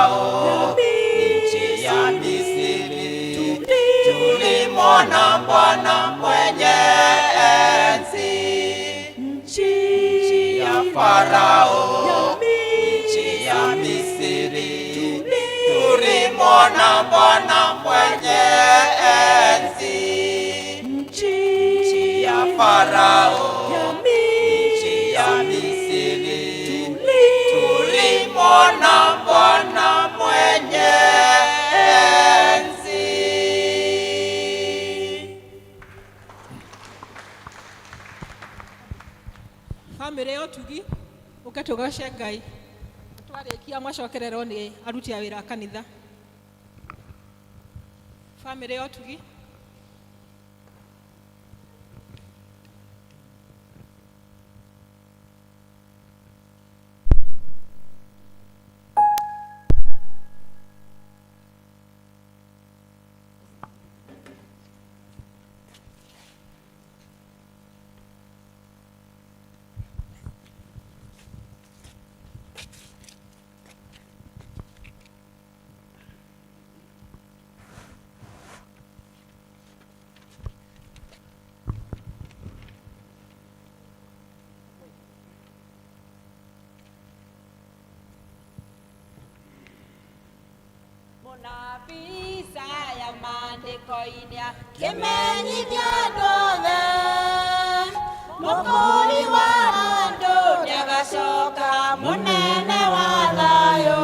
Farao, nchi ya Misri, tulimwona Bwana mwenye enzi. Nchi ya Farao, nchi ya Misri, tulimwona Bwana mwenye enzi. Nchi ya Farao, nchi ya Misri, tulimwona Bwana mwenye enzi. Family yotugi ukatugoce Ngai twarikia mwacokererwo ni aruti a wira kanitha. Family yotugi Munabii Isaya maandiko-inĩ akĩmenyithia andũ othe, Mũkũũri wa andũ nĩagacoka, mũnene wa thayũ.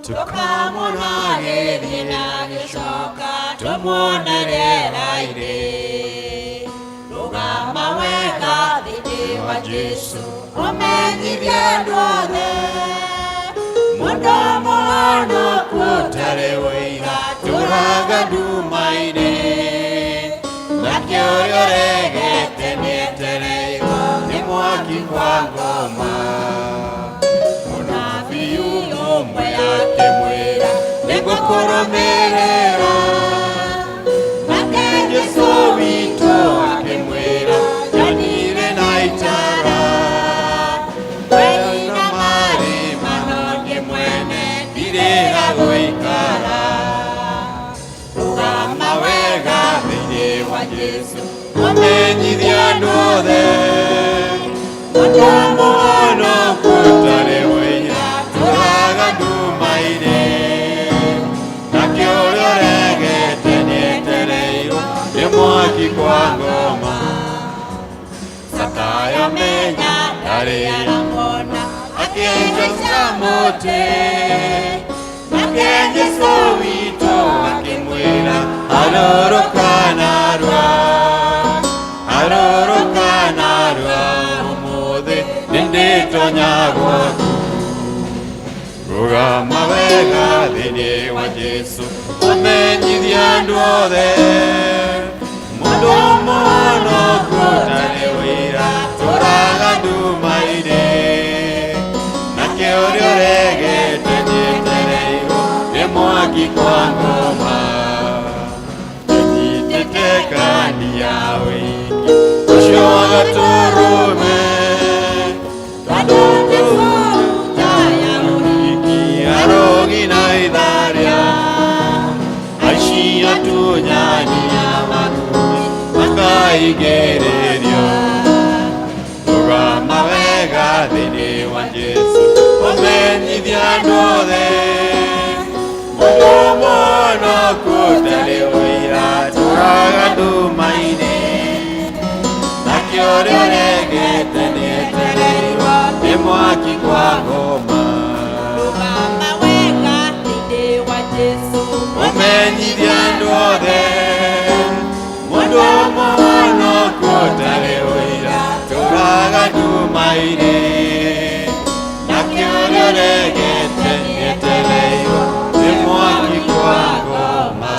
Tũkamũragĩrie na agĩcoka, tũmuone rĩera-inĩ. Rũgama wega thĩinĩ wa Jesũ, ũmenyithie andũ othe. Mũndũ mũhonoku ũtarĩ ũira tũraga nduma-inĩ, nake ũrĩa ũregete nĩetereirwo nĩ mwaki kwa ngoma. Mũnabii ũmwe akĩmwĩra nĩngũkũrũmĩrĩra, nake Jesũ witũ akĩmwĩra nyanire na itara. Gũikara rũgama wega thĩinĩ wa Jesũ, ũmenyithie andũ othe. Mũndũ mũhonoku ũtarĩ ũira tũraga nduma-inĩ, nake ũrĩa ũregete nĩetereirwo nĩ mwaki kwa ngoma. Zakayo menya ndarĩ amona akĩhaica mũtĩ, nake Jesũ witũ akĩmwĩra harũrũka narua, harũrũka narua, ũmũthĩ nĩndĩtonya gwaku. Rũgama wega thĩinĩ wa Jesũ, ũmenyithie andũ othe. Mũndũ mũhonoku ũtarĩ ũira tũraga nduma-inĩ, nake ũrĩa ũregete nĩetereirwo nĩ mwaki kwa ngoma. Tũnyitĩte kandi ya wĩingĩ ũcio wa Gatũrũme, tondũ tũruta ya ũhiki, arogi na itharia, aici atunyania makui makaingĩrĩrio. Rũgama wega thĩinĩ wa Jesũ, ũmenyithie andũ othe. Mũndũ mũhonoku ũtarĩ ũira tũraga nduma-inĩ, nake ũrĩa ũregete nĩetereirwo nĩ mwaki kwa ngoma. Rũgama wega thĩinĩ wa Jesũ, ũmenyithie andũ othe. Mũndũ mũhonoku ũtarĩ ũira tũraga nduma-inĩ, nake ũrĩa ũregete nĩetereirwo nĩ mwaki kwa ngoma.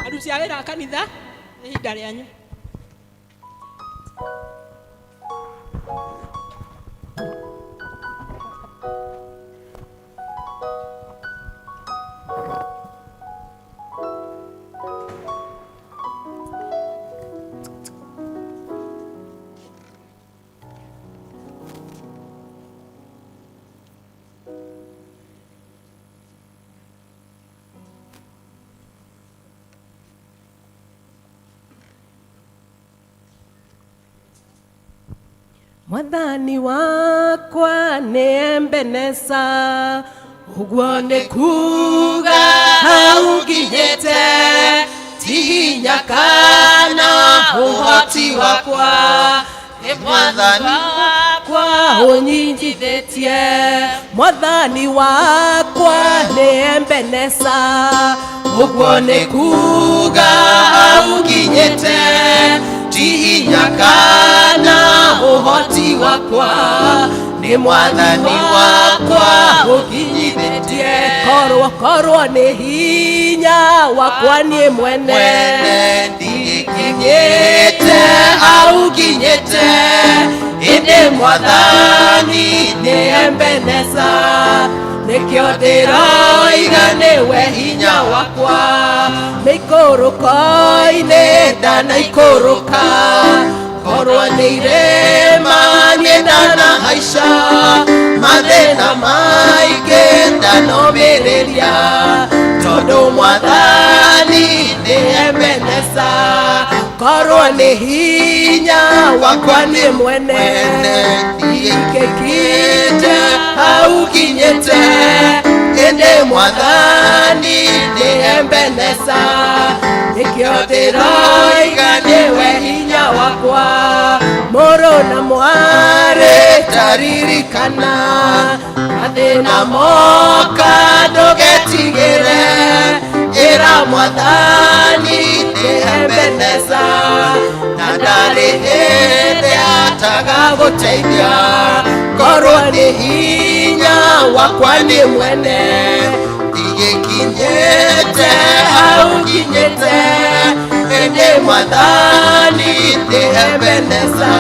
aruti a wĩra a kanitha nĩ ihinda rĩanyu. Mwathani wakwa nĩ Ebeneza, ũguo nĩ kuga aũnginyĩte, ti hinya kana ũhoti wakwa, nĩ Mwathani wakwa ũnyitithĩtie. Mwathani wakwa nĩ Ebeneza, ũguo nĩ kuga aũnginyĩte, ti hinya kana ũhoti wakwa, nĩ Mwathani wakwa ũnginyithĩtie. Korwo nĩ hinya wakwa niĩ mwene, ndigĩkinyĩte aũnginyĩte, ĩndĩ Mwathani nĩ Ebeneza, nĩkĩo ndĩroiga nĩwe hinya wakwa. Mĩikũrũko-inĩ ndanaikũrũka, korwo nĩ irĩma niĩ ndanahaica, mathĩna maingĩ ndanomĩrĩria, tondũ Mwathani nĩ Ebeneza. Korwo nĩ hinya wakwa niĩ mwene, ndigĩkinyĩte aũnginyĩte, ĩndĩ Mwathani nĩ Ebeneza, nĩkĩo ndĩroiga nĩwe hinya wakwa. Mũrũ na mwarĩ taririkana, mathĩna moka ndũgetigĩre, ĩra Mwathani nĩ Ebeneza, na ndarĩ hĩndĩ ataga gũteithia. Korwo nĩ hinya wakwa niĩ mwene, ndigĩkinyĩte aũnginyĩte, ĩndĩ Mwathani nĩ Ebeneza,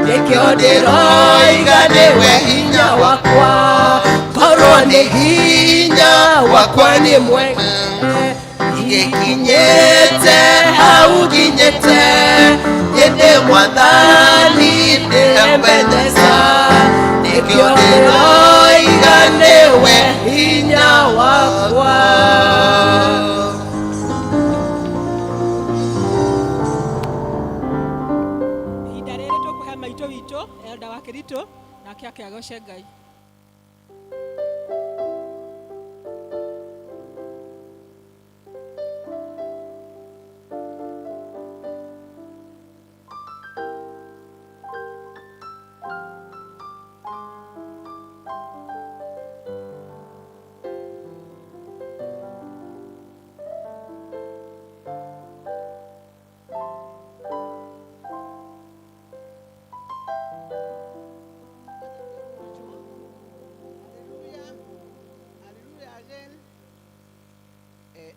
nĩkĩo ndĩroiga nĩwe hinya wakwa. Korwo nĩ hinya wakwa niĩ mwene, ndigĩkinyĩte aũnginyĩte, ĩndĩ Mwathani nĩ Ebeneza, nĩkĩo ndĩroiga nĩwe hinya wakwa. Ihinda rĩrĩ tũkũhe maitũ witũ Elda wa Kĩritũ, nake akĩagoce Ngai.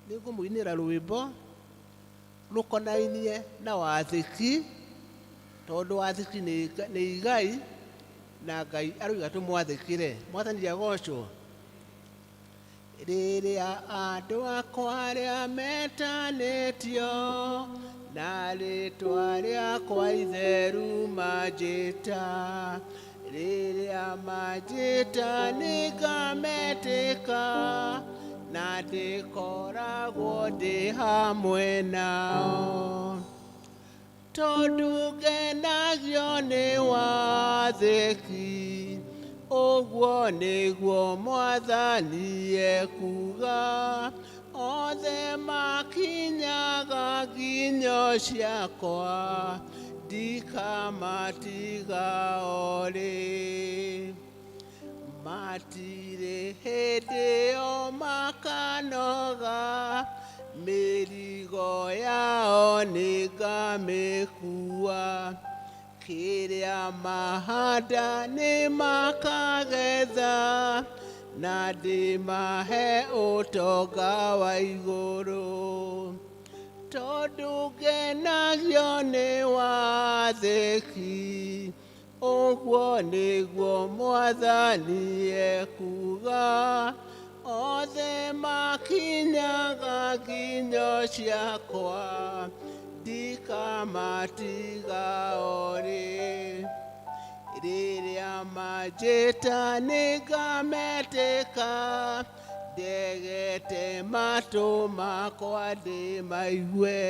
Nĩngũmũinĩra rwĩmbo rũkonainie na wathĩki, tondũ wathĩki nĩ igai, na Ngai aroiga tũmwathĩkĩre. Mwathani agocwo. Rĩrĩa andũ akwa arĩa metanĩtio, na rĩtwa rĩakwa itheru manjĩta, rĩrĩa manjĩta nĩngametĩka, na ndĩkoragwo ndĩ hamwe nao, tondũ ngenagio nĩ wathĩki, ũguo nĩguo Mwathani ekuga. Othe makinyaga nginyo ciakwa, ndikamatiga orĩ. Matirĩ hĩndĩ o makanoga, mĩrigo yao nĩngamĩkua, kĩrĩa mahanda nĩmakagetha, na ndĩmahe ũtonga wa igũrũ, tondũ ngenagio nĩ wathĩki, ũguo nĩguo Mwathani ekuga. Othe makinyaga nginyo ciakwa, ndikamatiga orĩ. Rĩrĩa manjĩta nĩngametĩka, ndegete matũ makwa ndĩmaigue,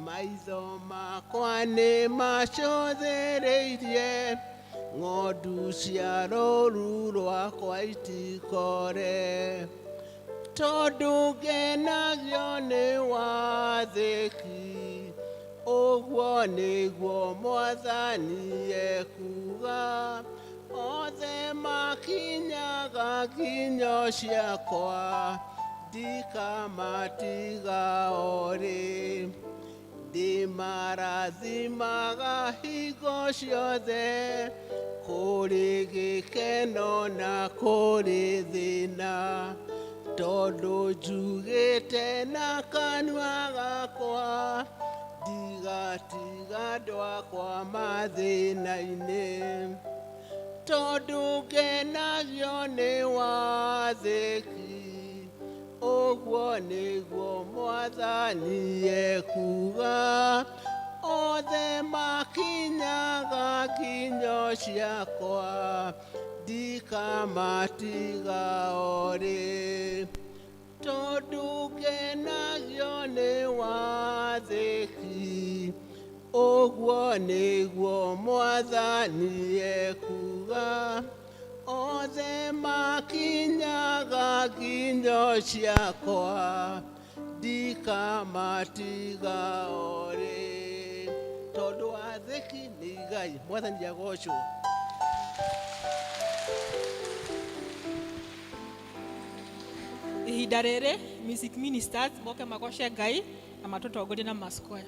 maitho makwa nĩ macũthĩrĩirie ng'ondu cia rũũru rwakwa itikore, tondũ ngenagio nĩ wathĩki, ũguo nĩguo Mwathani ekuuga. Othe makinyaga nginyo ciakwa, ndikamatiga orĩ. Ndimarathimaga hingo ciothe, kũrĩ gĩkeno na kũrĩ thĩĩna, tondũ njugĩte na kanua gakwa, ndigatiga andũ akwa mathĩĩna-inĩ, tondũ ngenagio nĩ wathĩki, ũguo nĩguo Mwathani ekuuga. Othe makinyaga nginyo ciakwa, ndikamatiga orĩ, tondũ ngenagio nĩ wathĩki, ũguo nĩguo Mwathani ekuuga. Othe makinyaga nginyo ciakwa, ndikamatiga orĩ, tondũ wathĩki nĩ igai. Mwathani agocwo. Ihinda rĩrĩ music ministers moke magoce Ngai na matũtongorie na maskoya.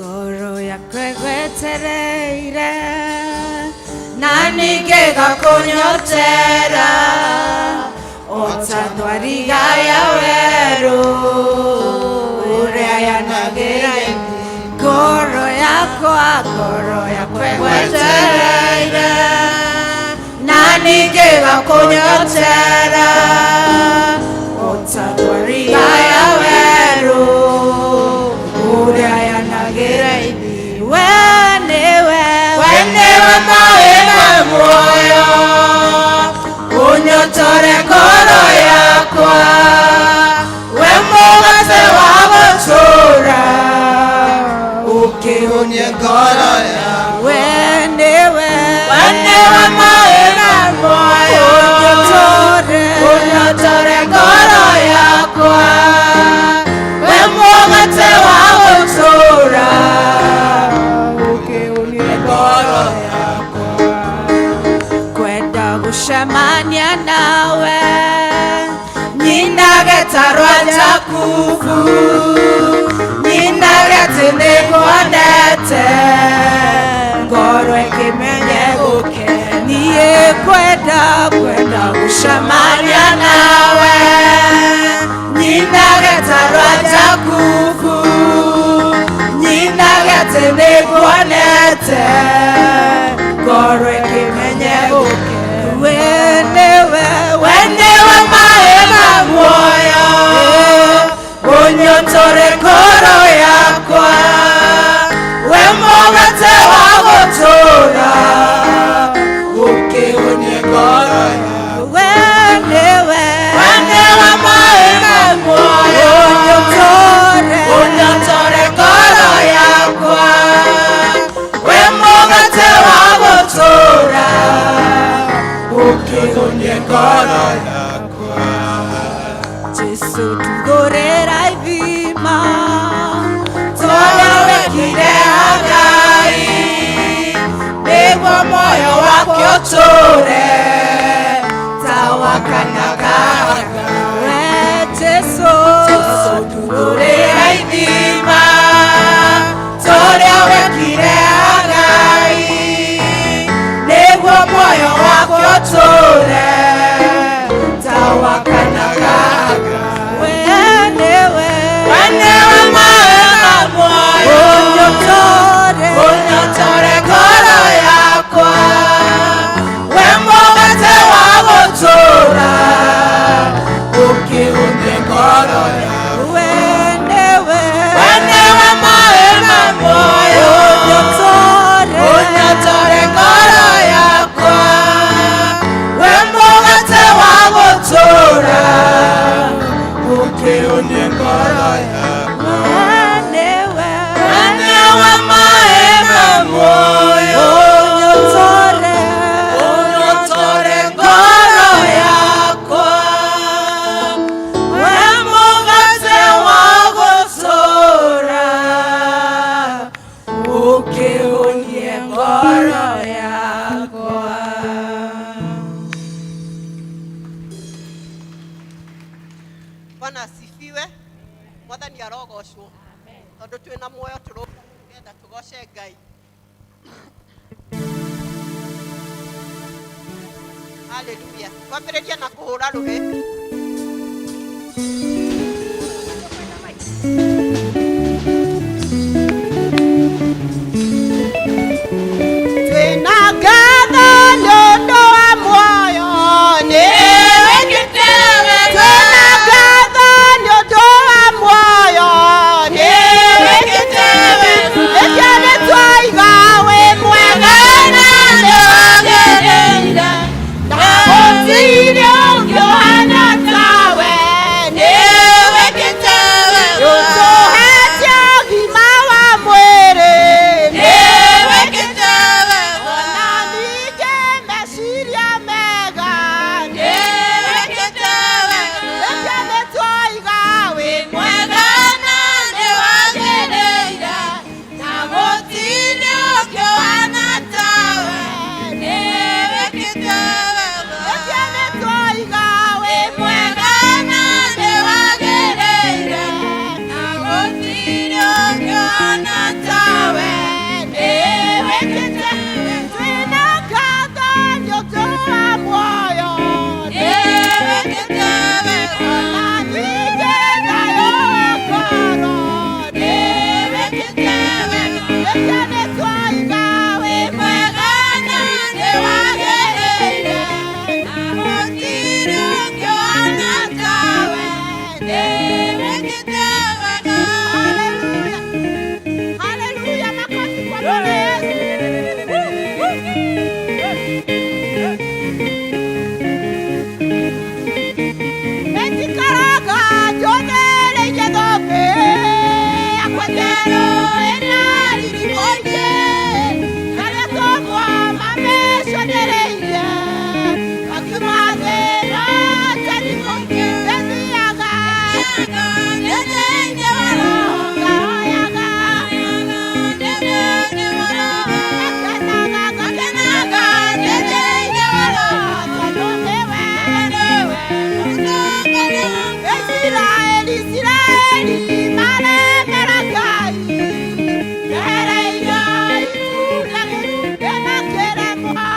Ngoro yakwa ĩgwetereire, na ningĩ gakunyotera, ota thwariga ya werũ ũrĩa yanagĩra. Ngoro yakwa ĩgwetereire, na ningĩ gakunyotera, ota thwariga ya werũ ũrĩa yanagĩra. Wenewe maĩ ma muoyo, unyotore ngoro yakwa, we mũgate wa gũtũũra, ũkĩhonie ngoro yakwa. Wenewe maĩ ma muoyo, unyotore ngoro yakwa, we mũgate wa gũtũũra, gũcemania nawe, nyinage tarwa Jakubu, nyinage nĩngwendete, ngoro ĩkĩmenye gũkenia. Kwenda gũcemania nawe, nyinage tarwa Jakubu, nyinage nĩngwendete, ngoro ĩkĩmenye gũkenia. Wenewe maĩ ma muoyo, unyotore ngoro yakwa, we mũgate wa gũtũũra, ũkĩhonie ngoro yakwa. Wenewe maĩ ma muoyo, unyotore ngoro yakwa, we mũgate wa gũtũũra, ũkĩhonie ngoro yakwa. Jesu tugũrĩra ithima, tondũ wekire Ngai, nĩguo muoyo wake ũtũũre ta wakanaga. We Jesu tugũrĩra ithima, tondũ wekire Ngai, nĩguo muoyo wake ũtũũre ta wakanaga. Wenewe maĩ ma muoyo, unyotore onye ngoro ya Wenewe mahema moyo onye tore ngoro yakwa wembogate wagotora oke onye ngoro yakwa wenewe mahema moyo onye tore ngoro yakwa wembogate wagotora oke onye ngoro yakwa. Bwana asifiwe. Mwathani arogocwo. Tondu twina muoyo turugenda tugoce Ngai. Haleluya. Kwambĩrĩria na kũhũra rũhĩ. Twina ngatho nĩ ũndũ wa muoyo nĩ wĩkĩtewe. Twina ngatho nĩ ũndũ wa muoyo nĩ wĩkĩtewe. Rĩrĩa nĩ twaiga wĩ mwega na nĩ wagĩrĩire na gũtirĩ ũngĩ ũhana tawe nĩ wĩkĩtewe. Ũtũhete ũgima wa mwĩrĩ nĩ wĩkĩtewe. Ona ningĩ meciria mega nĩ wĩkĩtewe. Rĩrĩa nĩ twaiga wĩ mwega na nĩ wagĩrĩire na gũtirĩ ũngĩ ũhana tawe nĩ wĩkĩtewe. Rĩrĩa nĩ twaiga wĩ mwega na nĩ wagĩrĩire na gũtirĩ ũngĩ ũhana tawe nĩ wĩkĩtewe. Twĩna ngatho nĩ ũndũ wa muoyo nĩ wĩkĩtewe. Ona ningĩ thayũ ũkorwo nĩ wĩkĩtewe. Rĩrĩa nĩ twaiga wĩ mwega na nĩ wagĩrĩire na gũtirĩ ũngĩ ũhana tawe nĩ wĩkĩtewe. Haleluya. Haleluya. Makofi kwa Bwana Yesu. Etikaraga njonereire thũmbĩ yakwa njerũ ĩna riri mũingĩ. Harĩa tũmwo mamĩconereirie makimathĩra tani mũingĩ. Ndĩthiaga thĩinĩ wa Roho ngahoyaga thĩinĩ wa Roho ngakenaga thĩinĩ wa Roho tondũ nĩwe Israeli, Israeli, maremera Ngai. Ndereire itunda gĩtunda na kĩremwa.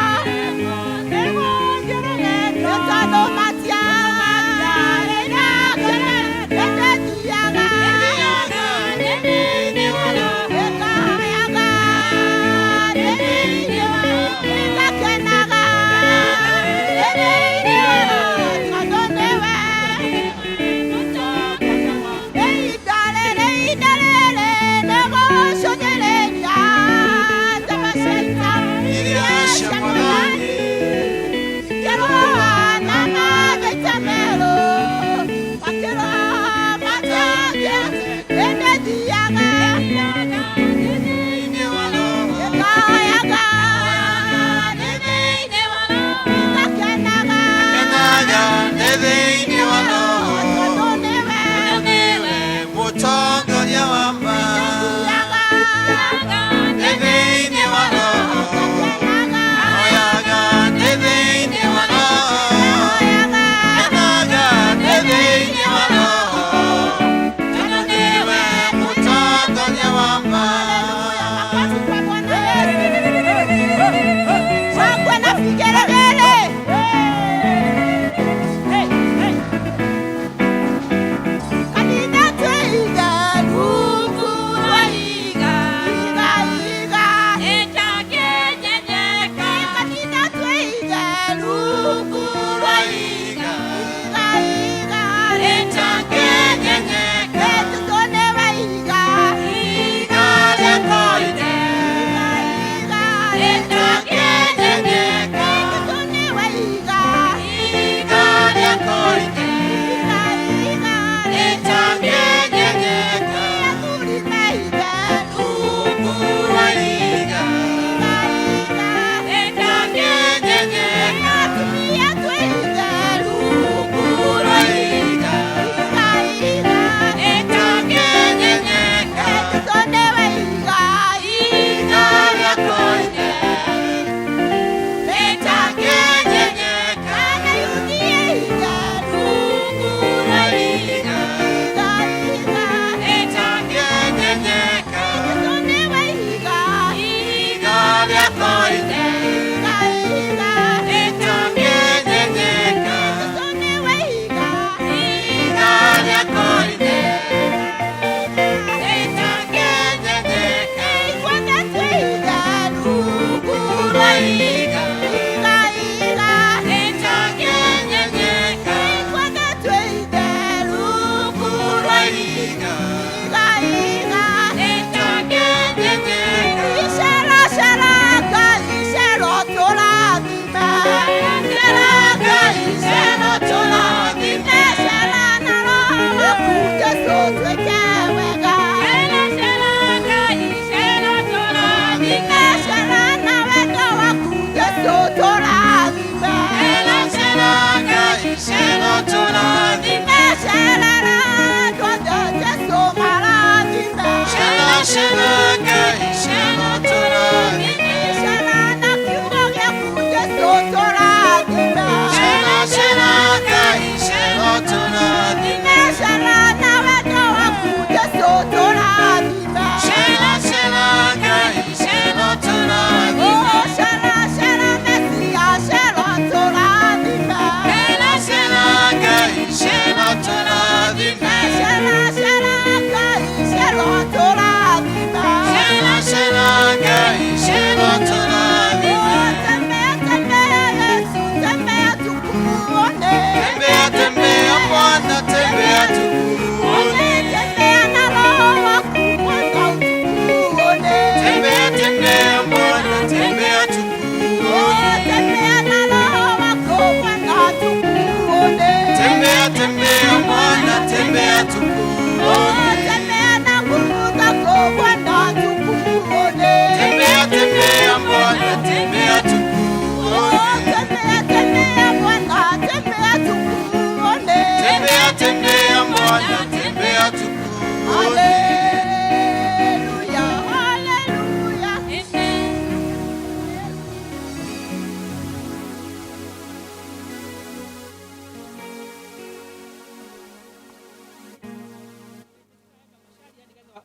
Nĩguo njũrũgĩrio tondũ matiagaga. Ndĩthiaga thĩinĩ wa Roho ngahoyaga thĩinĩ wa Roho ngakenaga thĩinĩ wa Roho tondũ nĩwe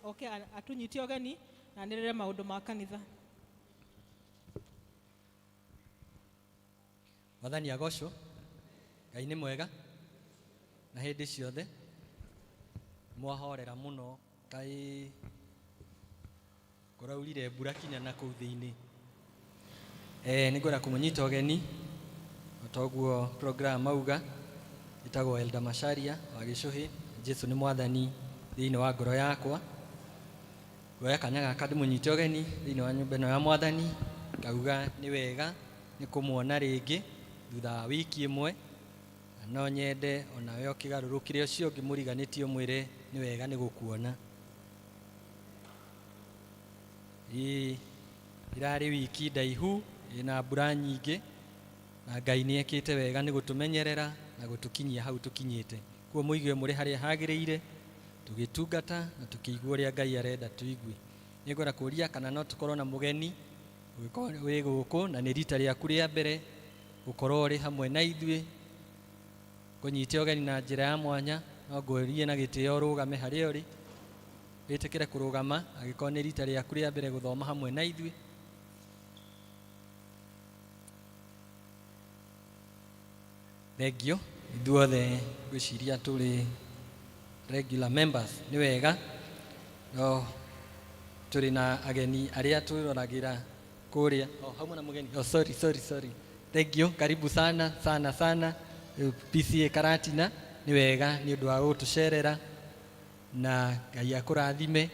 oke atunyitie ũgeni na nĩrĩre maũndũ ma kanitha. Mwathani agocwo. Ngai nĩ mwega na hĩndĩ ciothe mwahorera mũno. Kai kũraurire mbura kinya na kũu thĩinĩ. Nĩngwenda kũmũnyita ũgeni otoguo program auga, itagwo Elda Macharia wa Gĩcũhĩ. Jesu nĩ mwathani thĩinĩ wa ngoro yakwa. Ngoya kanya gaka ndĩmũnyite ũgeni thĩinĩ wa nyũmba ĩno ya mwathani. Ngauga nĩ wega nĩ kũmuona rĩngĩ thutha wa wiki ĩmwe. No nyende onawe ũkĩgarũrũkire ũcio ũngĩ mũriganĩtie mwĩre nĩ wega nĩ gũkuona. Irarĩ wiki ndaihu ĩna mbura nyingĩ na Ngai nĩ ekĩte wega nĩ gũtũmenyerera na gũtũkinyia hau tũkinyĩte. Kuo mũigue mũrĩ harĩa hagĩrĩire tũgĩtungata na tũkĩigua ũrĩa Ngai arenda tũigue. Nĩngwenda kũria kana no tũkorwo na mũgeni wĩ gũkũ na nĩ rita rĩaku rĩa mbere gũkorwo ũrĩ hamwe na ithuĩ. Kũnyite ũgeni na njĩra ya mwanya, no ngũrie na gĩtĩo ũrũgame harĩa ũrĩ. Wĩtĩkĩre kũrũgama agĩkorwo nĩ rita rĩaku rĩa mbere gũthoma hamwe na ithuĩ. Thengio, ithuothe gwĩciria tũrĩ regular members. Nĩ wega no tũrĩ na ageni arĩa twĩroragĩra kũrĩa. Hamwe na mũgeni. Sorry. Thengio, karibu sana. PCA Karatina. Nĩ wega nĩ ũndũ wa gũtũcerera na Ngai akũrathime.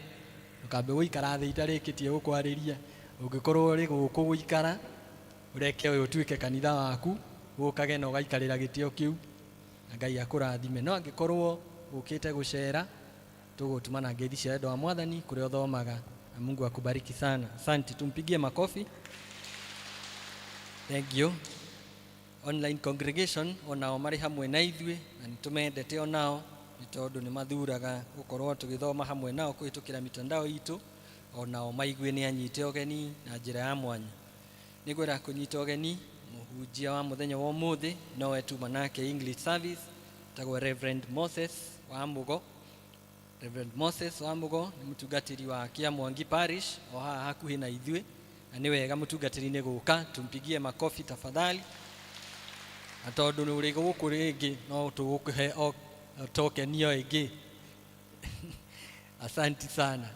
Ũkambe gũikara thĩ itarĩkĩtie gũkwarĩria. Ũngĩkorwo ũrĩ gũkũ gũikara ũreke ũyũ ũtuĩke kanitha waku, ũkage na ũgaikarĩra gĩtĩo kĩu na Ngai akũrathime. No angĩkorwo ũkĩte gũcera tũgũtũma na ngeithi cia wendo wa mwathani kũrĩa ũthomaga. Na Mungu akubariki sana. Asante, tumpigie makofi. Thank you. Online congregation onao marĩ hamwe na ithuĩ na nĩtũmendete onao nĩ tondũ nĩ mathuraga gũkorwo tũgĩthoma hamwe nao kũhĩtũkĩra mitandao itũ. Onao maigue nĩ anyite ũgeni na njĩra ya mwanya. Nĩngwenda kũnyita ũgeni mũhunjia wa mũthenya wa ũmũthĩ, nowe tuma nake English service, tagwo Reverend Moses Wamũgo. Reverend Moses Wamũgo nĩ mũtungatĩri wa Kĩamwangi Parish o haha hakuhĩ na ithuĩ, na nĩ wega mũtungatĩri-inĩ gũka. Tumpigie makofi tafadhali. Na tondũ nĩ ũrĩ gũkũ rĩngĩ no tũgũkũhe tokenio ĩngĩ. Asante sana.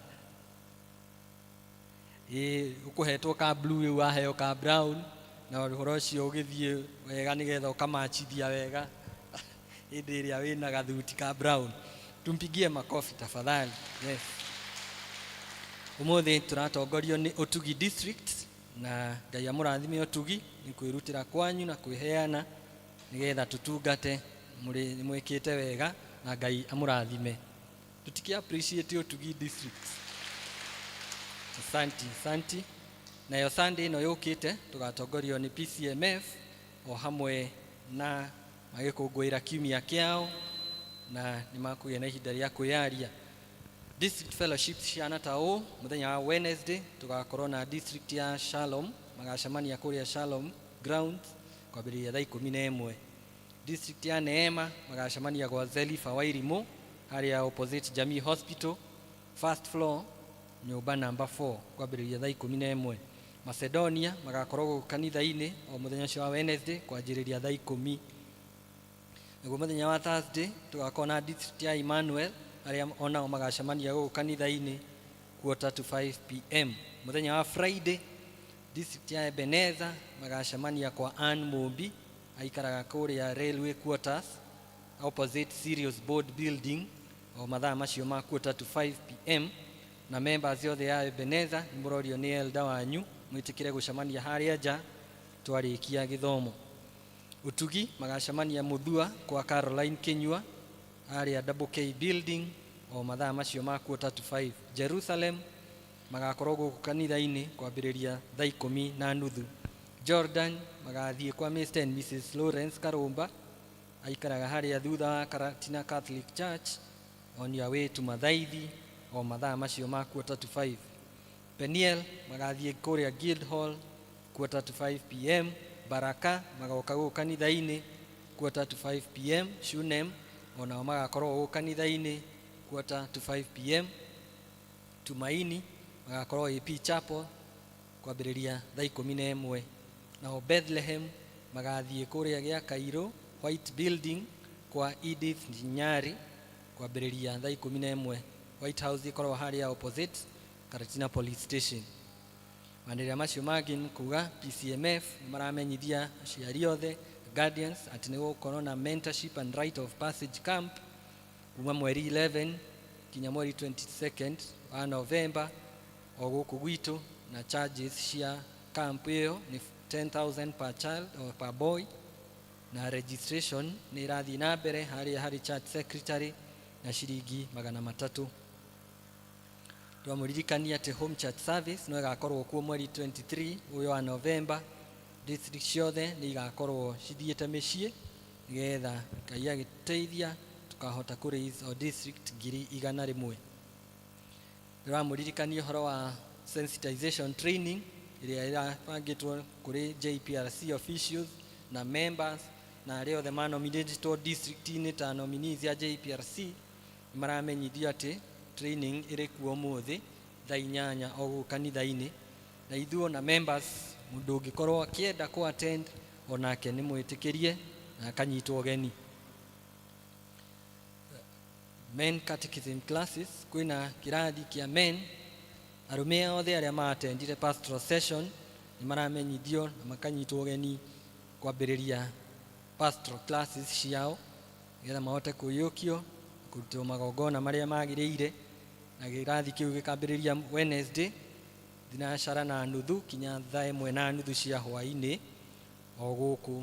Ũkũhetwo ka blue waheo ka brown na ũhoro ũcio ũgĩthiĩ wega nĩgetha ũkamachithia wega hĩndĩ ĩrĩa wĩna gathuti ka brown. Tumpigie makofi tafadhali. Yes. Ũmũthĩ tũratongorio nĩ Ũtugi District na Ngai amũrathime Ũtugi nĩ kwĩrutĩra kwanyu na kwĩheana nĩgetha tutungate. Mwĩkĩte wega na Ngai amũrathime. Tũtiki appreciate Ũtugi District. Asante. Nayo Sunday ĩno yũkĩte tũgatongorio nĩ PCMF o hamwe na magĩkũngũĩra kiumia kĩao na nĩ makũgĩa na ihinda rĩa kwĩyaria. District fellowship ciana ta ũũ mũthenya wa Wednesday tũgakorwo na district ya Shalom, magacemania kũrĩa Shalom grounds kwambĩrĩria thaa 11. District ya Neema magacemania gwa Zelifa Wairimũ harĩa opposite Jamii Hospital first floor nyũmba number 4 kwambĩrĩria thaa 11. Macedonia magakorwo kanitha-inĩ o mũthenya ũcio wa Wednesday kwanjĩrĩria thaa 10. Naguo mũthenya wa Thursday tũgakorwo na district ya Emmanuel arĩa onao magacemania gũkũ kanitha-inĩ 4:45 PM. Mũthenya wa Friday district ya Ebenezer magacemania kwa Ann Mumbi aikaraga kũrĩa railway quarters opposite Sirius Board building o mathaa macio ma 4:45 PM. Na members yothe ya Ebenezer mũrorio nĩ elder wanyu mwĩtĩkĩre gũcemania harĩa nja twarĩkia gĩthomo. Ũtugi magacemania Mũthua kwa Caroline Kinyua harĩa Double K building o mathaa macio ma 4:45. Jerusalem magakorwo gũkũ kanitha-inĩ kwambĩrĩria thaa 10:30. Jordan magathiĩ kwa Mr. and Mrs. Lawrence Karumba aikaraga harĩa thutha wa Karatina Catholic Church on your way to Mathaithi o mathaa macio ma 4:45. Peniel magathiĩ kũrĩa Guildhall 4:45 PM. Baraka magoka gũkũ kanitha-inĩ 4:45 PM. Shunem onao magakorwo gũkũ kanitha-inĩ 4:45 PM. Tumaini magakorwo AP Chapel kwambĩrĩria thaa 11, nao Bethlehem magathiĩ kũrĩa gĩa Kairũ White Building kwa Edith Nyari kwambĩrĩria thaa 11. White House ikorwo harĩa opposite Karatina Police Station. Manĩrĩa macio mangĩ nĩ kuga PCMF maramenyithia aciari othe guardians atĩ nĩ gũkorwo na mentorship and rite of passage camp kuma mweri 11 kinya mweri 22nd wa November o gũkũ gwitũ, na charges cia camp ĩyo nĩ 10,000 per child or per boy, na registration nĩ irathiĩ na mbere harĩ church secretary na ciringi 300. Twamuririkania atĩ home church service no ĩgakorwo kuo mweri 23 uyo wa November. District ciothe nĩ igakorwo cithiĩte mĩciĩ nĩgetha Ngai agĩteithia tukahota kũraise o district 100,000. Twamuririkania ũhoro wa sensitization training ĩrĩa ĩrabangĩtwo kũrĩ JPRC officials na members na arĩa othe manominatwo district-inĩ ta nominees ya JPRC maramenyithio atĩ training ĩrĩ kuo ũmũthĩ thaa 8 o gũkũ kanitha-inĩ, na ithuĩ na members mũndũ ũngĩkorwo akĩenda ku attend onake nĩ mwĩtĩkĩrie na akanyitwo ũgeni. Men catechism classes, kwĩna kĩrathi kĩa men, arũme othe arĩa maatendire pastoral session nĩ maramenyithio na makanyitwo ũgeni kwambĩrĩria pastoral classes ciao nĩgetha mahote kũiyũkio kũrutwo magongona marĩa magĩrĩire, na kĩrathi kĩu gĩkambĩrĩria Wednesday thinacara na nuthu kinya thaa 1:30 cia hwaĩ-inĩ o gũkũ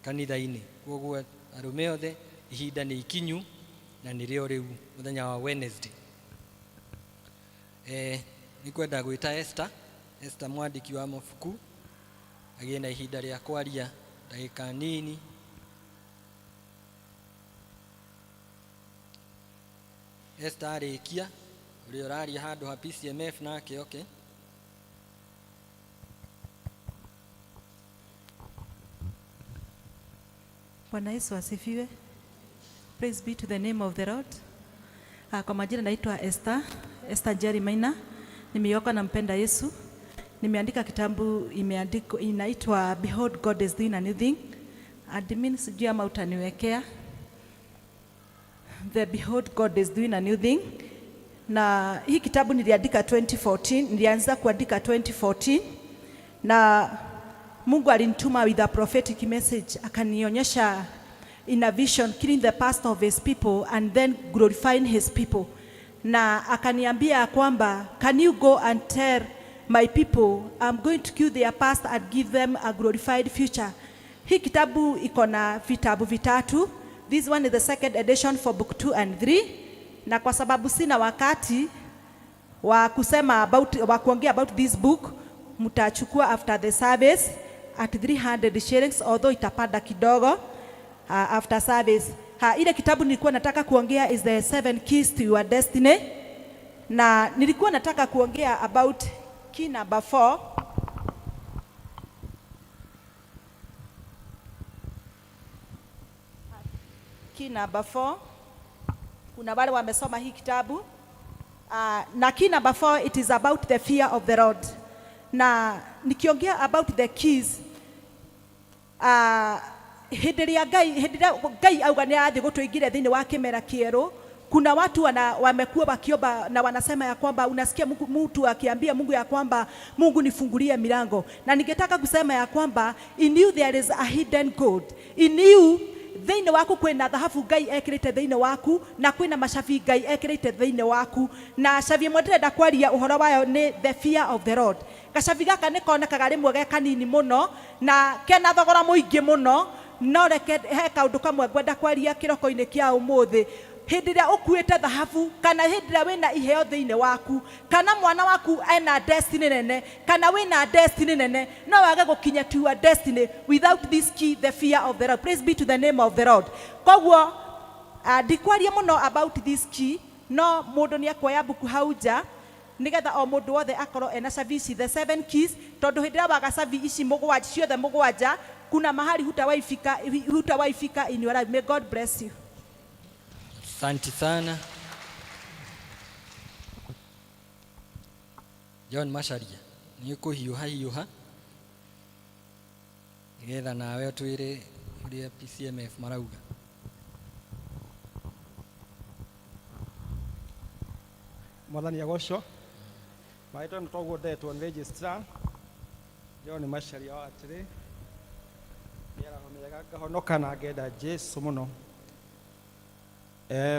kanitha-inĩ. Koguo arũme othe ihinda nĩ ikinyu na nĩrĩo rĩu mũthenya wa Wednesday. Nĩ kwenda gwĩta Esther mwandĩki wa mabuku agĩe na ihinda rĩa kwaria ndagĩka nini. Esther arĩkia ũrĩa ũraria handũ ha PCMF nake okay. Bwana Yesu asifiwe. Praise be to the name of the Lord. Kwa majina naitwa Esther Jerry Maina. Nimeokoka na mpenda Yesu. Nimeandika kitabu inaitwa Behold God is doing a new thing. Admin sijui ama utaniwekea. The Behold God is doing a new thing. Na hii kitabu niliandika 2014, nilianza kuandika 2014 na Mungu alinituma with a prophetic message, akanionyesha in a vision killing the past of his people and then glorifying his people. Na akaniambia kwamba can you go and tell my people I'm going to kill their past and give them a glorified future. Hii kitabu iko na vitabu vitatu. This one is the second edition for book 2 and 3. Na kwa sababu sina wakati wa kusema wa kuongea about this book, mtachukua after the service at 300 shillings, although itapanda kidogo after service. Ile kitabu nilikuwa nataka kuongea is the 7 keys to your destiny, na nilikuwa nataka kuongea about key number 4. Key number 4. Kuna wale wamesoma hii kitabu. Na key number 4, it is about the fear of the Lord. Na nikiongea about the keys, hĩndĩ Ngai auga nĩ arathiĩ gũtũingĩria thĩinĩ wa kĩmera kĩerũ, kuna watu wamekuwa wakiomba na wanasema ya kwamba unasikia mtu akiambia Mungu ya kwamba Mungu nifungulie milango. Na ningetaka kusema ya kwamba in you there is a hidden gold. In you thĩinĩ waku kwĩna thahabu Ngai ekĩrĩte thĩinĩ waku, na kwĩna macabi Ngai ekĩrĩte thĩinĩ waku. Na cabi ĩmwe ndĩrenda kwaria ũhoro wayo nĩ the fear of the Lord. Gacabi gaka nĩ konekaga rĩmwe ge kanini mũno na kena thogora mũingĩ mũno, no reke he kaũndũ kamwe ngwenda kwaria kĩroko-inĩ kĩa ũmũthĩ. Hĩndĩ ĩrĩa ũkuĩte thahabu, kana hĩndĩ ĩrĩa wĩna iheo thĩinĩ waku, kana mwana waku ena destiny nene, kana wĩna destiny nene, no wage gũkinya to your destiny without this key, the fear of the Lord. Praise be to the name of the Lord. Koguo ndikwaria mũno about this key, no mũndũ nĩ akuoya buku hau nja nigetha o mũndũ wothe akorwo ena cabi ici the 7 keys, tondũ hĩndĩ ĩrĩa waga cabi ici mũgwanja ciothe mũgwanja, kuna mahali hutawaifika in your life. May God bless you. Asante sana. John Macharia nĩ kũhiũha hiũha nĩgetha nawe twĩre ũrĩa PCMF marauga. Mwathani agocwo maitwo nĩ toguo ndetwo nĩ registrar John Macharia wa atĩrĩ mĩaraho mĩega ngahonoka na ngenda Jesu mũno.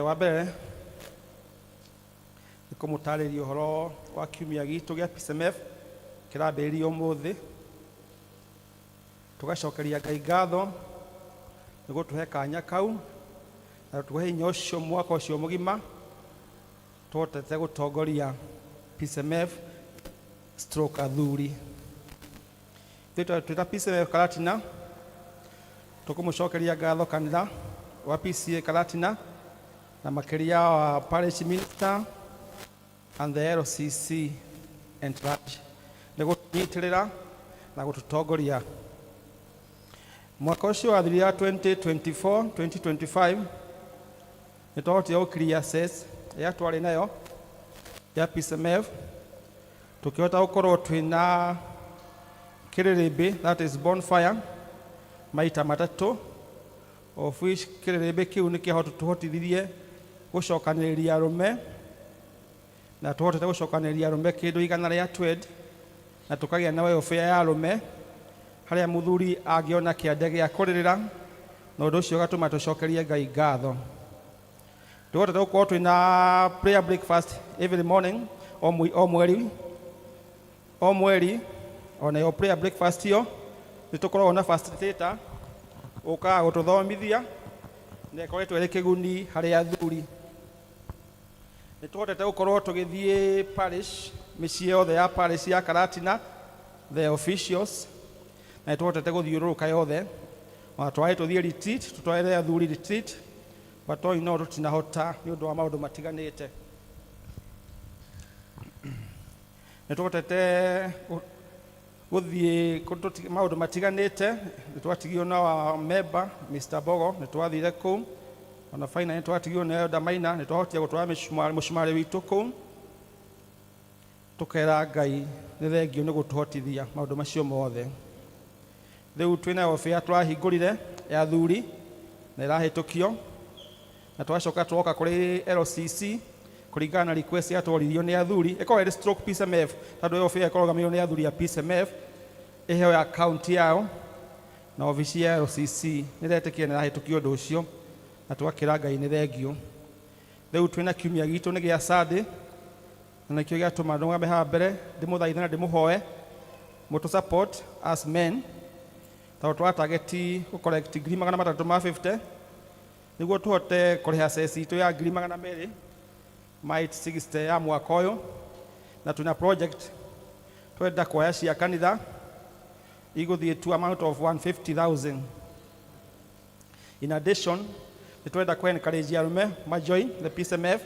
Wa mbere nĩ kũmũtarĩria ũhoro wa kiumia gitũ gĩa PCMF kĩrambĩrĩria ũmũthĩ, tũgacokeria Ngai ngatho nĩ gũtũhe kanya kau na tũhe hinya ũcio mwaka ũcio mũgima tuhotete gũtongoria PCMF stroke athuri. Twĩta PCMF Karatina tũkũmũcokeria ngatho kanitha wa PCA Karatina na makĩria wa parish minister and the LCC and church nĩ gũtũnyitĩrĩra na gũtũtongoria. Mwaka ũcio wathirira 2024-2025 nĩ twahotire gũkiria access ya twarĩ nayo ya PCMF, tukihota gũkorwo twĩna kĩrĩrĩmbĩ, that is bonfire, maita matatũ, of which kĩrĩrĩmbĩ kĩu nĩ kĩahota tũhotithirie gũcokanĩrĩria arũme na tũhotete gũcokanĩrĩria arũme kĩndũ igana rĩa twendi na tũkagĩa na welfare ya arũme harĩa mũthuri angĩona kĩande gĩa kũrĩrĩra na ũndũ ũcio ũgatũma tũcokerie Ngai ngatho. Tũhotete gũkorwo twĩna prayer breakfast every morning o mweri ona yo prayer breakfast ĩyo nĩ tũkoragwo na facilitator ũkaga gũtũthomithia na ĩkoretwo ĩrĩ kĩguni harĩ athuri. Nĩ tũhotete gũkorwo tũgĩthiĩ parish, mĩciĩ yothe ya parish ya Karatina, the officials, na nĩ tũhotete gũthiũrũrũka yothe, ona twarĩ tũthiĩ retreat, tũtwarĩre athuri retreat, batoi no tũtinahota nĩ ũndũ wa maũndũ matiganĩte. Nĩ tũhotete gũthiĩ maũndũ matiganĩte, nĩ twatigio na wa member Mr. Bogo, nĩ twathire kũu, ona faina nĩ twatigio na Elder Maina, nĩ twahotire gũtwara mũcumarĩ witũ kũu, tũkera Ngai nĩ thengio nĩ gũtũhotithia maũndũ macio mothe. Rĩu twĩna welfare tũrahingũrire ya athuri na ĩrahĩtũkio na twacoka tũroka kũrĩ LCC kũringana na request ya tworirio nĩ athuri, ĩkorwo ĩrĩ stroke PCMF, tondũ welfare ĩkorũgamĩrĩirwo nĩ athuri ya PCMF, ĩheo ya akaunti yao na obici ya LCC nĩ ĩretĩkia nĩ ĩrahĩtũkio ũndũ ũcio na twakĩra Ngai nĩ thengio. Rĩu twĩna kiumia gitũ nĩ gĩa Sunday na nĩkĩo gĩatũma ndũgame haha mbere ndĩmũthaithe na ndĩmũhoe mũtũ support as men, tondũ twatargeti gũcollect ngiri 350 nĩguo tũhote kũrĩha access itũ ya ngiri 200 might 60 ya mwaka ũyũ, na tuna project twenda kuoya cia kanitha igũthiĩ to amount of 150,000. In addition, nĩ twenda encourage arũme majoin the PCMF,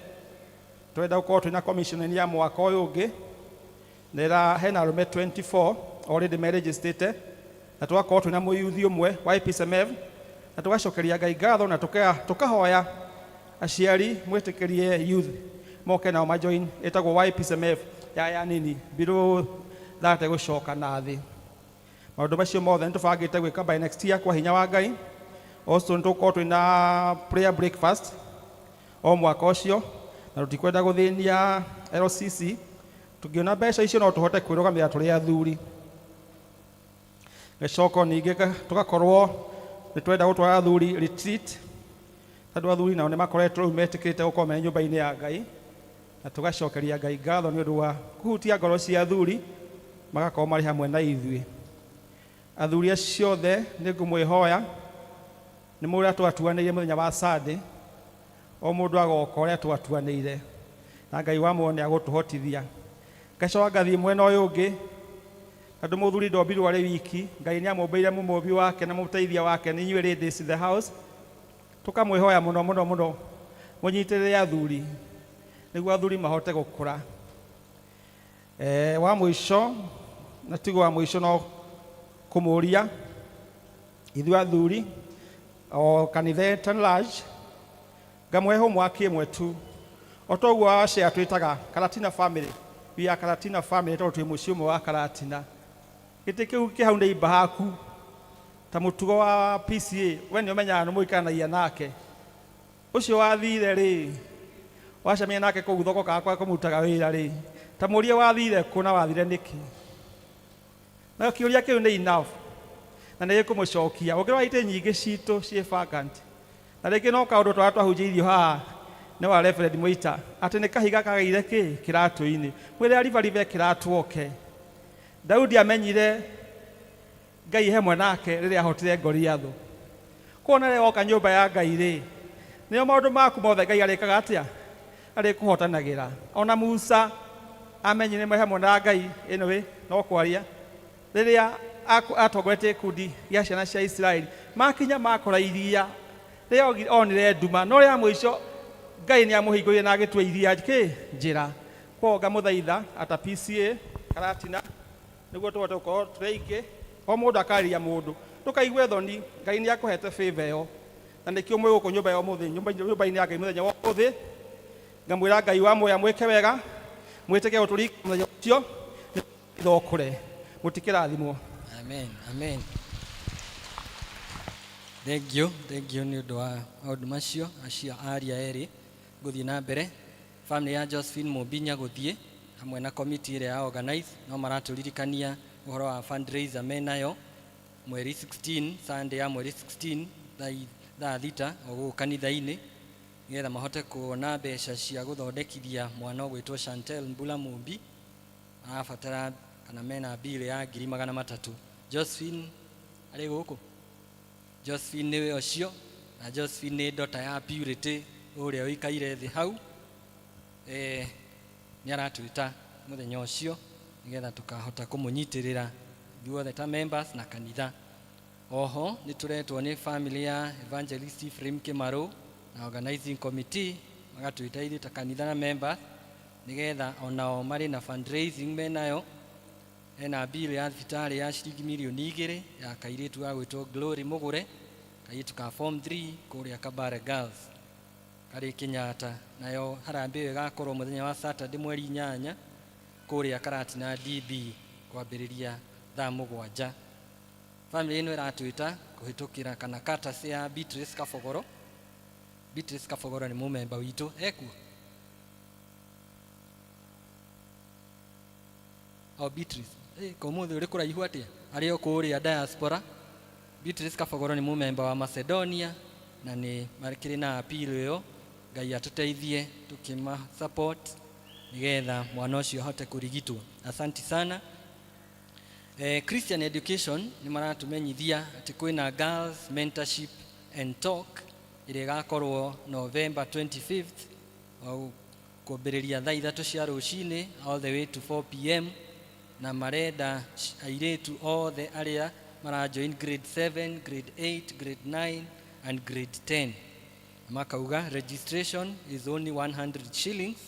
twenda gũkorwo twĩna commission ya mwaka ũyũ ũngĩ na hena arũme 24 already meregistrate, na tũgakorwo twĩna mũyuthi ũmwe wa PCMF, na tũgacokeria Ngai ngatho na tũkahoya aciari mwĩtĩkĩrie youth moke nao majoin ĩtagwo YPCMF ya nini below that gũcoka na thĩ. Maũndũ macio mothe nĩ tũbangĩte gwĩka by next year kwa hinya wa Ngai. Also nĩ tũkorwo twĩna prayer breakfast o mwaka ũcio na tũtikwenda gũthĩnia LCC, tũngĩona mbeca icio no tũhote kwĩrũgamĩrĩra tũrĩ athuri. Gĩcoko ningĩ tũgakorwo nĩ twenda gũtwara athuri retreat, tondũ athuri nao nĩ makoretwo rĩu metĩkĩrĩte gũkorwo me nyũmba-inĩ ya Ngai, na tũgacokeria Ngai ngatho nĩ ũndũ wa kũhutia ngoro cia athuri magakorwo marĩ hamwe na ithuĩ. Athuri acio othe nĩ ngũmwĩhoya nĩ mũrĩa twatuanĩire mũthenya wa Sunday, o mũndũ agoka ũrĩa twatuanĩire na Ngai wa muoyo nĩ agũtũhotithia. Ngacoka ngathiĩ mwena ũyũ ũngĩ, tondũ mũthuri ndombirwo arĩ wiki, Ngai nĩ amũmbĩire mũmũmbi wake na mũteithia wake nĩ inyuĩ ladies in the house, tũkamwĩhoya mũno mũno mũno mũnyitĩrĩre athuri nĩguo athuri mahote gũkũra. Wa mũico na tigo wa mũico no kũmũria ithuĩ athuri o kanitha at large, ngamwehe mwaki ĩmwe tu o toguo acia twĩtaga Karatina family ya Karatina family to twi muciĩ ũmwe wa Karatina. Gĩtĩ kĩu kĩhau nĩ ibahaku ta mũtugo wa PCA we nĩ ũmenyaga nĩ mũikanagia nake. Ũcio wathire rĩ wacemania nake kũu thoko kana kũmutaga wĩra rĩ ta mũrie wathire kũ na wathire nĩkĩ. Na kĩũria kĩu nĩ enough na nĩ gĩkũmũcokia. Ũngĩrora itĩ nyingĩ citũ ciĩ vacant na rĩngĩ no kaũndũ twa twahunjĩirio haha nĩ wa Reverend Mũita atĩ nĩ kahiga kagĩire kĩratũ-inĩ mwĩrĩ aribaribe kĩratũ oke. Daudi amenyire Ngai hamwe nake rĩrĩa ahotire Goliathũ. Kuona rĩrĩa woka nyũmba ya Ngai rĩ nĩo maũndũ maku mothe Ngai arĩkaga atĩa arĩkũhotanagĩra. Ona Musa amenyire nĩ hamwe na Ngai ĩno no kwaria rĩrĩa atongoretie gĩkundi gĩa ciana cia Isiraeli makinya makora iria rĩrĩa onire nduma no rĩa mũico Ngai nĩ amũhingũrire na agĩtua iria njĩra. Kwa ngamũthaitha ata PCA Karatina nĩguo tũhote gũkorwo tũrĩ o mũndũ akariria mũndũ ndũkaigue thoni. Ngai nĩ akũhete favor ĩyo na nĩkĩo mwĩ gũkũ nyũmba ya ũmũthĩ nyũmba-inĩ ya Ngai mũthenya wa ũmũthĩ. Ngamwĩra Ngai wa muoya mwĩke wega mwĩtĩke gũtũringa mũthenya ũcio ithokũre mũtikĩrathimwo. Amen, amen. Thank you nĩ ũndũ wa maũndũ macio acio aria erĩ gũthiĩ na mbere. Family ya Josephine Mũmbinya gũthiĩ hamwe na committee ĩrĩa ya organize no maratũririkania ũhoro wa fundraiser menayo mweri 16 Sunday ya mweri 16 thaa thita o gũkũ kanitha-inĩ nĩgetha mahote kuona mbeca cia gũthondekithia mwana ũgwĩtwo Chantel Mbula Mũmbi arabatara kana mena bill ya 300,000. Josephine arĩ gũkũ. Josephine nĩwe ũcio na Josephine nĩ ndota ya Purity ũrĩa ũikaire thĩ hau. Nĩ aratwĩta mũthenya ũcio nĩgetha tukahota kũmũnyitĩrĩra ithuothe ta members na kanitha. Oho nĩ tũretwo nĩ family ya Evangelist Ephraim Kĩmarũ na organizing committee magatwĩta ithuĩ ta kanitha na members nĩgetha onao marĩ na fundraising menayo. Hena bill ya thibitarĩ ya ciringi mirioni 2 ya kairĩtu ga gwĩtwo Glory Mũgũre kairĩtu ka form 3 kũrĩa Kabare Girls karĩ Kĩnyata. Nayo harambĩ ĩyo ĩgakorwo mũthenya wa Saturday mweri 8 kũrĩa Karatina DB kwambĩrĩria thaa 7. Family ĩno ĩratwĩta kũhĩtũkĩra kana courtesy ya Beatrice Kabogoro. Beatrice Kabogoro nĩ mũmemba witũ ekuo. Beatrice komuthi uri kuraihu atia ari o kuria diaspora. Beatrice Kabogoro ni mũmemba wa Macedonia na ni marikiri na appeal ĩyo Ngai atuteithie tukima support nigetha mwana ũcio ahote kurigitwo. Asante sana. Christian education ni maratumenyithia ati kwina girls mentorship and talk ĩrĩa ĩgakorwo November 25th au kwambĩrĩria thaa 3 cia rũcinĩ all the way to 4 p.m. na marenda airĩtu othe arĩa marajoin grade 7, grade 8, grade 9 and grade 10. Makauga registration is only 100 shillings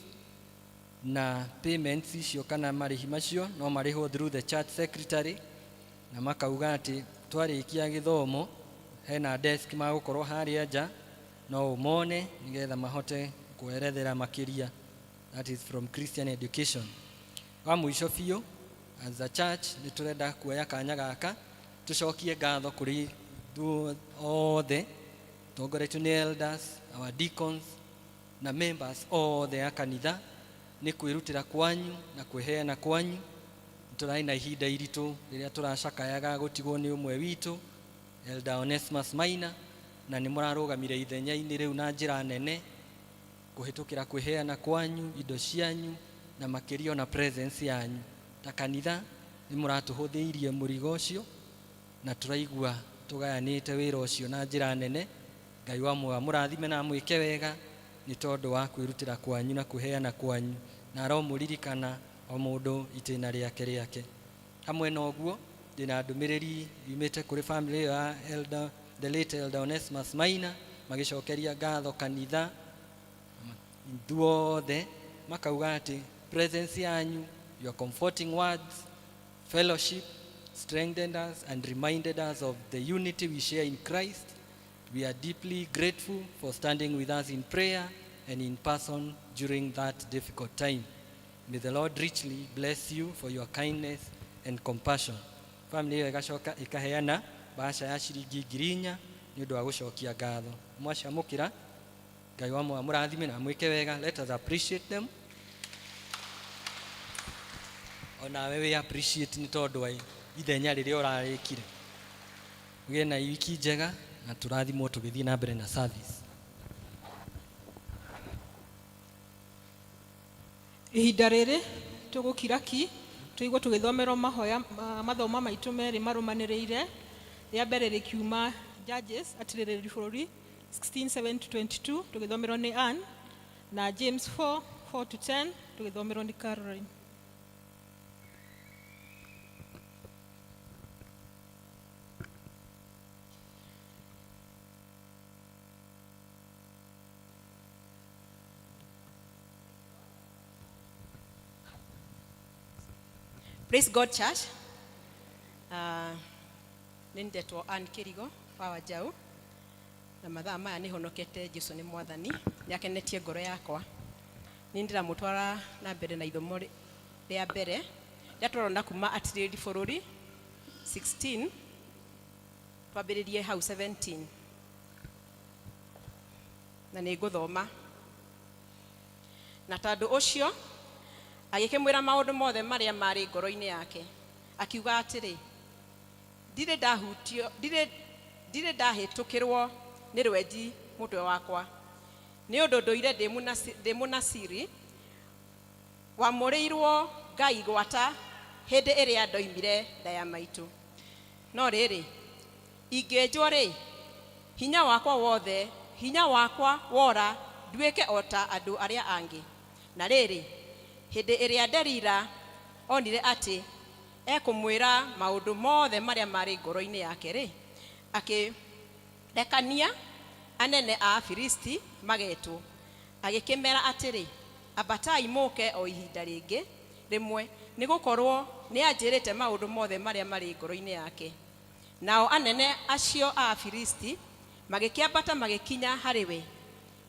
na payments icio kana marĩhi macio no marĩhwo through the church secretary. Na makauga ati twarĩkia gĩthomo hena desk magũkorwo harĩa nja no ũmone nigetha mahote kũerethera makĩria. That is from Christian education. Wa mũico biũ as a church nĩ tũrenda kuoya kanya gaka tucokie ngatho kũrĩ othe tongoretio nĩ elders, our deacons na members othe ya kanitha nĩ kwĩrutĩra kwanyu na kwĩheana kwanyu. Tũrarĩ na ihinda iritũ rĩrĩa tũracakayaga gũtigwo nĩ ũmwe witũ Elder Onesmus Maina na nĩ mũrarũgamire ithenya-inĩ rĩu na njĩra nene kũhĩtũkĩra kwĩheana kwanyu, indo cianyu na makĩria na presence yanyu. Ta kanitha nĩ mũratũhũthĩirie mũrigo ũcio na tũraigua tũgayanĩte wĩra ũcio na njĩra nene. Ngai wa muoyo mũrathime na mwĩke wega nĩ tondũ wa kwĩrutĩra kwanyu na kwĩheana kwanyu na aromũririkana o mũndũ itĩna rĩake. Hamwe na ũguo ndĩna ndũmĩrĩri yumĩte kũrĩ family ya the late Elder Onesmus Maina magĩcokeria ngatho kanitha ithuothe makauga atĩ presence yanyu, your comforting words, fellowship strengthened us and reminded us of the unity we share in Christ. We are deeply grateful for standing with us in prayer and in person during that difficult time. May the Lord richly bless you for your kindness and compassion. Family hiyo igacoka ikaheana bahasha ya ciringi 4,000 ni undu wa gucokia ngatho. Mwacamukira Ngai wa mũrathime na mwike wega. Let us appreciate them. Onawe we appreciate ni tondu wa ithenya riria urarikire. Ugie na wiki njega na turathimwo tugithii na mbere na service. Ihinda rĩrĩ tũgũkira ki tũigua tũgĩthomerwo mahoya mathoma maitũ merĩ marũmanĩrĩire. Rĩa mbere rĩkiuma Judges atirĩrĩri bũrũri 16:7-22 tũgĩthomerwo nĩ Ann, na James 4:4-10 tũgĩthomerwo nĩ Caroline. Praise God, church. Nindetwo Ann Kirigo wa Wajau na mathaa maya nĩ honokete. Jesu nĩ mwathani, nĩ akenetie ngoro yakwa. Nĩ ndiramũtwara na mbere na ithomo rĩa mbere rĩa tũrona kuma atirĩrĩ bũrũri 16 twambĩrĩrie hau 17 na nĩ ngũthoma. Na tondũ ũcio agĩkĩmwĩra maũndũ mothe marĩa marĩ ngoro-inĩ yake, akiuga atĩrĩ, ndirĩ ndahĩtũkĩrwo nĩ rwenji mũtwe wakwa, nĩ ũndũ ndũire ndĩ mũnaciri wamũrĩirwo Ngai gwata hĩndĩ ĩrĩa ndoimire nda ya maitũ. No rĩrĩ, ingĩnjwo-rĩ, hinya wakwa wora nduĩke o ta andũ arĩa angĩ. Na rĩrĩ, hĩndĩ ĩrĩa Delila onire atĩ ekũmwĩra maũndũ mothe marĩa marĩ ngoro-inĩ yake-rĩ, akĩrekania anene a Afilisti magetwo, agĩkĩmera atĩrĩ, ambatai mũke o ihinda rĩngĩ rĩmwe, nĩ gũkorwo nĩ anjĩrĩte maũndũ mothe marĩa marĩ ngoro-inĩ yake. Nao anene acio a Afilisti magĩkĩambata magĩkinya harĩ we,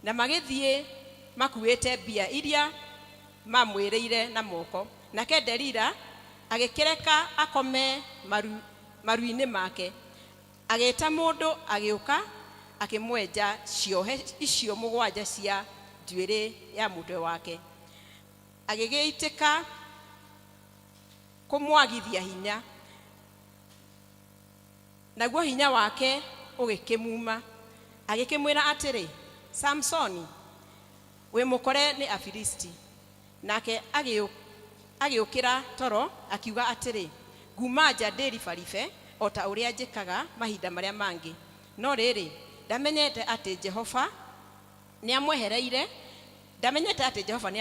na magĩthiĩ makuĩte mbia iria mamwĩrĩire na moko. Nake Delila agĩkĩreka akome maru-inĩ make, agĩta mũndũ agĩũka akĩmwenja ciohe icio 7 cia njuĩrĩ ya mũtwe wake, agĩgĩitĩka kũmwagithia hinya, naguo hinya wake ũgĩkĩmuma. Agĩkĩmwĩra atĩrĩ, Samsoni, wĩ mũkore nĩ Afilisti. Nake agĩũkĩra toro akiuga atĩrĩ, nguma nja ndĩribaribe o ta ũrĩa njĩkaga mahinda marĩa mangĩ. No rĩrĩ, ndamenyete atĩ Jehova nĩ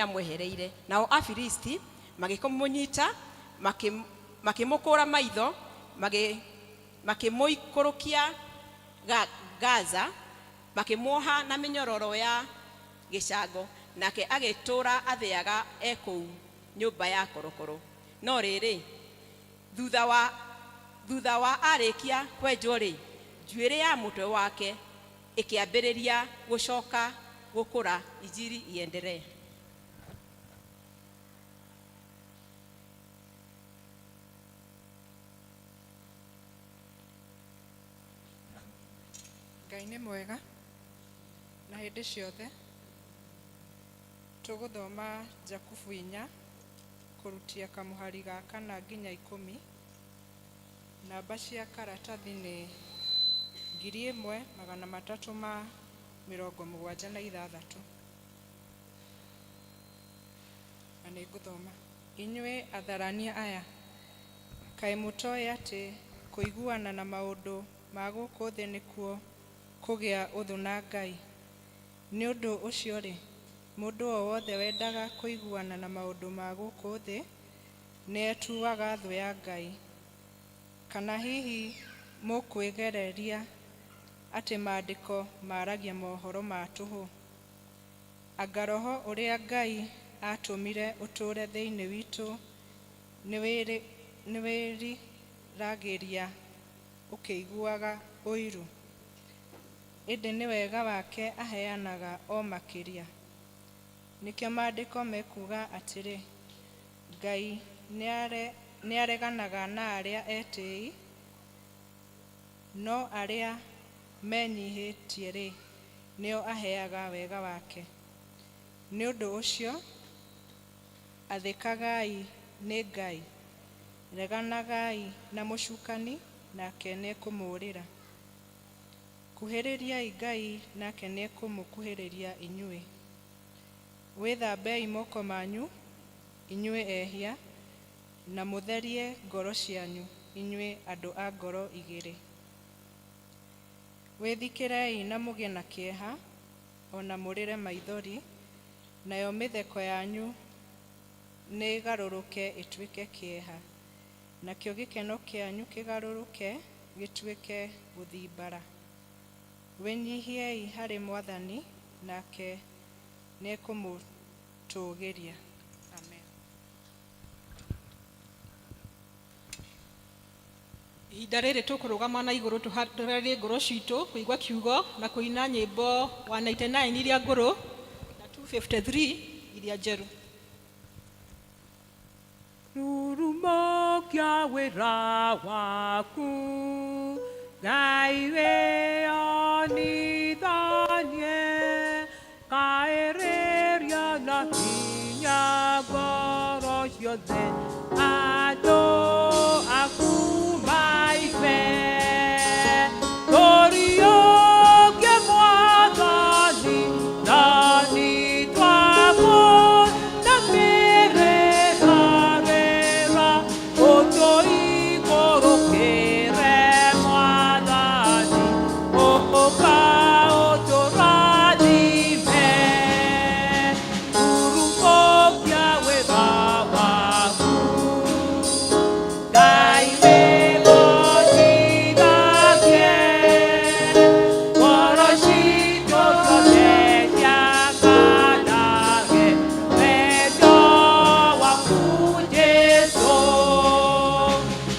amwehereire. Nao Afilisti magĩkĩmũnyita, makĩmũkũra maitho, makĩmũikũrũkia Gaza, makĩmuoha na mĩnyororo ya gĩcango, nake agĩtũra athĩaga ekũu nyũmba ya korokoro. No rĩrĩ, thutha wa arĩkia kwenjwo-rĩ, njuĩrĩ ya mũtwe wake ĩkĩambĩrĩria gũcoka gũkũra. Injili iendelee. Ngai nĩ mwega na hĩndĩ ciothe. Tũgũthoma Jakubu 4 kũrutia kamũhari ga 4 nginya 10. Namba cia karatathi nĩ 1376. Na nĩ ngũthoma. Inyuĩ atharania aya, kaĩ mũtoĩ atĩ kũiguana na maũndũ ma gũkũ thĩ nĩkuo kũgĩa ũthũ na Ngai? Nĩ ũndũ ũcio-rĩ, mũndũ o wothe wendaga kũiguana na maũndũ ma gũkũ thĩ nĩ etuaga thũ ya Ngai. Kana hihi mũkwĩgereria atĩ maandĩko maragia mohoro ma tũhũ? Anga Roho ũrĩa Ngai atũmire ũtũũre thĩinĩ witũ nĩ wĩriragĩria ũkĩiguaga ũiru? Ĩndĩ nĩ wega wake aheanaga o makĩria. Nĩkĩo maandĩko mekuga atĩrĩ, Ngai nĩareganaga na arĩa etĩĩ, no arĩa menyihĩtie-rĩ, nĩo aheaga wega wake. Nĩ ũndũ ũcio, athĩkagai nĩ Ngai, reganagai na mũcukani, nake nĩekũmũũrĩra. Kuhĩrĩriai Ngai, nake nĩekũmũkuhĩrĩria inyuĩ. Wĩthambei moko manyu, inyuĩ ehia, na mũtherie ngoro cianyu, inyuĩ andũ a ngoro igĩrĩ. Wĩthikĩrei na mũgĩe na kĩeha, ona mũrĩre maithori, nayo mĩtheko yanyu nĩĩgarũrũke ĩtuĩke kĩeha, nakĩo gĩkeno kĩanyu kĩgarũrũke gĩtuĩke gũthimbara. Wĩnyihiei harĩ Mwathani, nake nĩekũmũtũũgĩria. Amen. Ihinda rĩrĩ tũkũrũgama na igũrũ tũharĩrie ngoro citũ kũigua kiugo na kũina nyĩmbo 199 iria ngũrũ na 253 iria njerũ. Rurumokia wĩra waku, Ngai wĩonithanie, kaĩrĩria na hinya ngoro ciothe andũ aku maive. Tũriũkie Mwathani, thani twako na mĩrĩra wĩra, ũtũikũrũkĩre Mwathani, ũka ũtũrathime. Rurumokia wĩra waku, Ngai wĩonithagie, ngoro citũ ciothe ciakanage wendo waku Jesũ.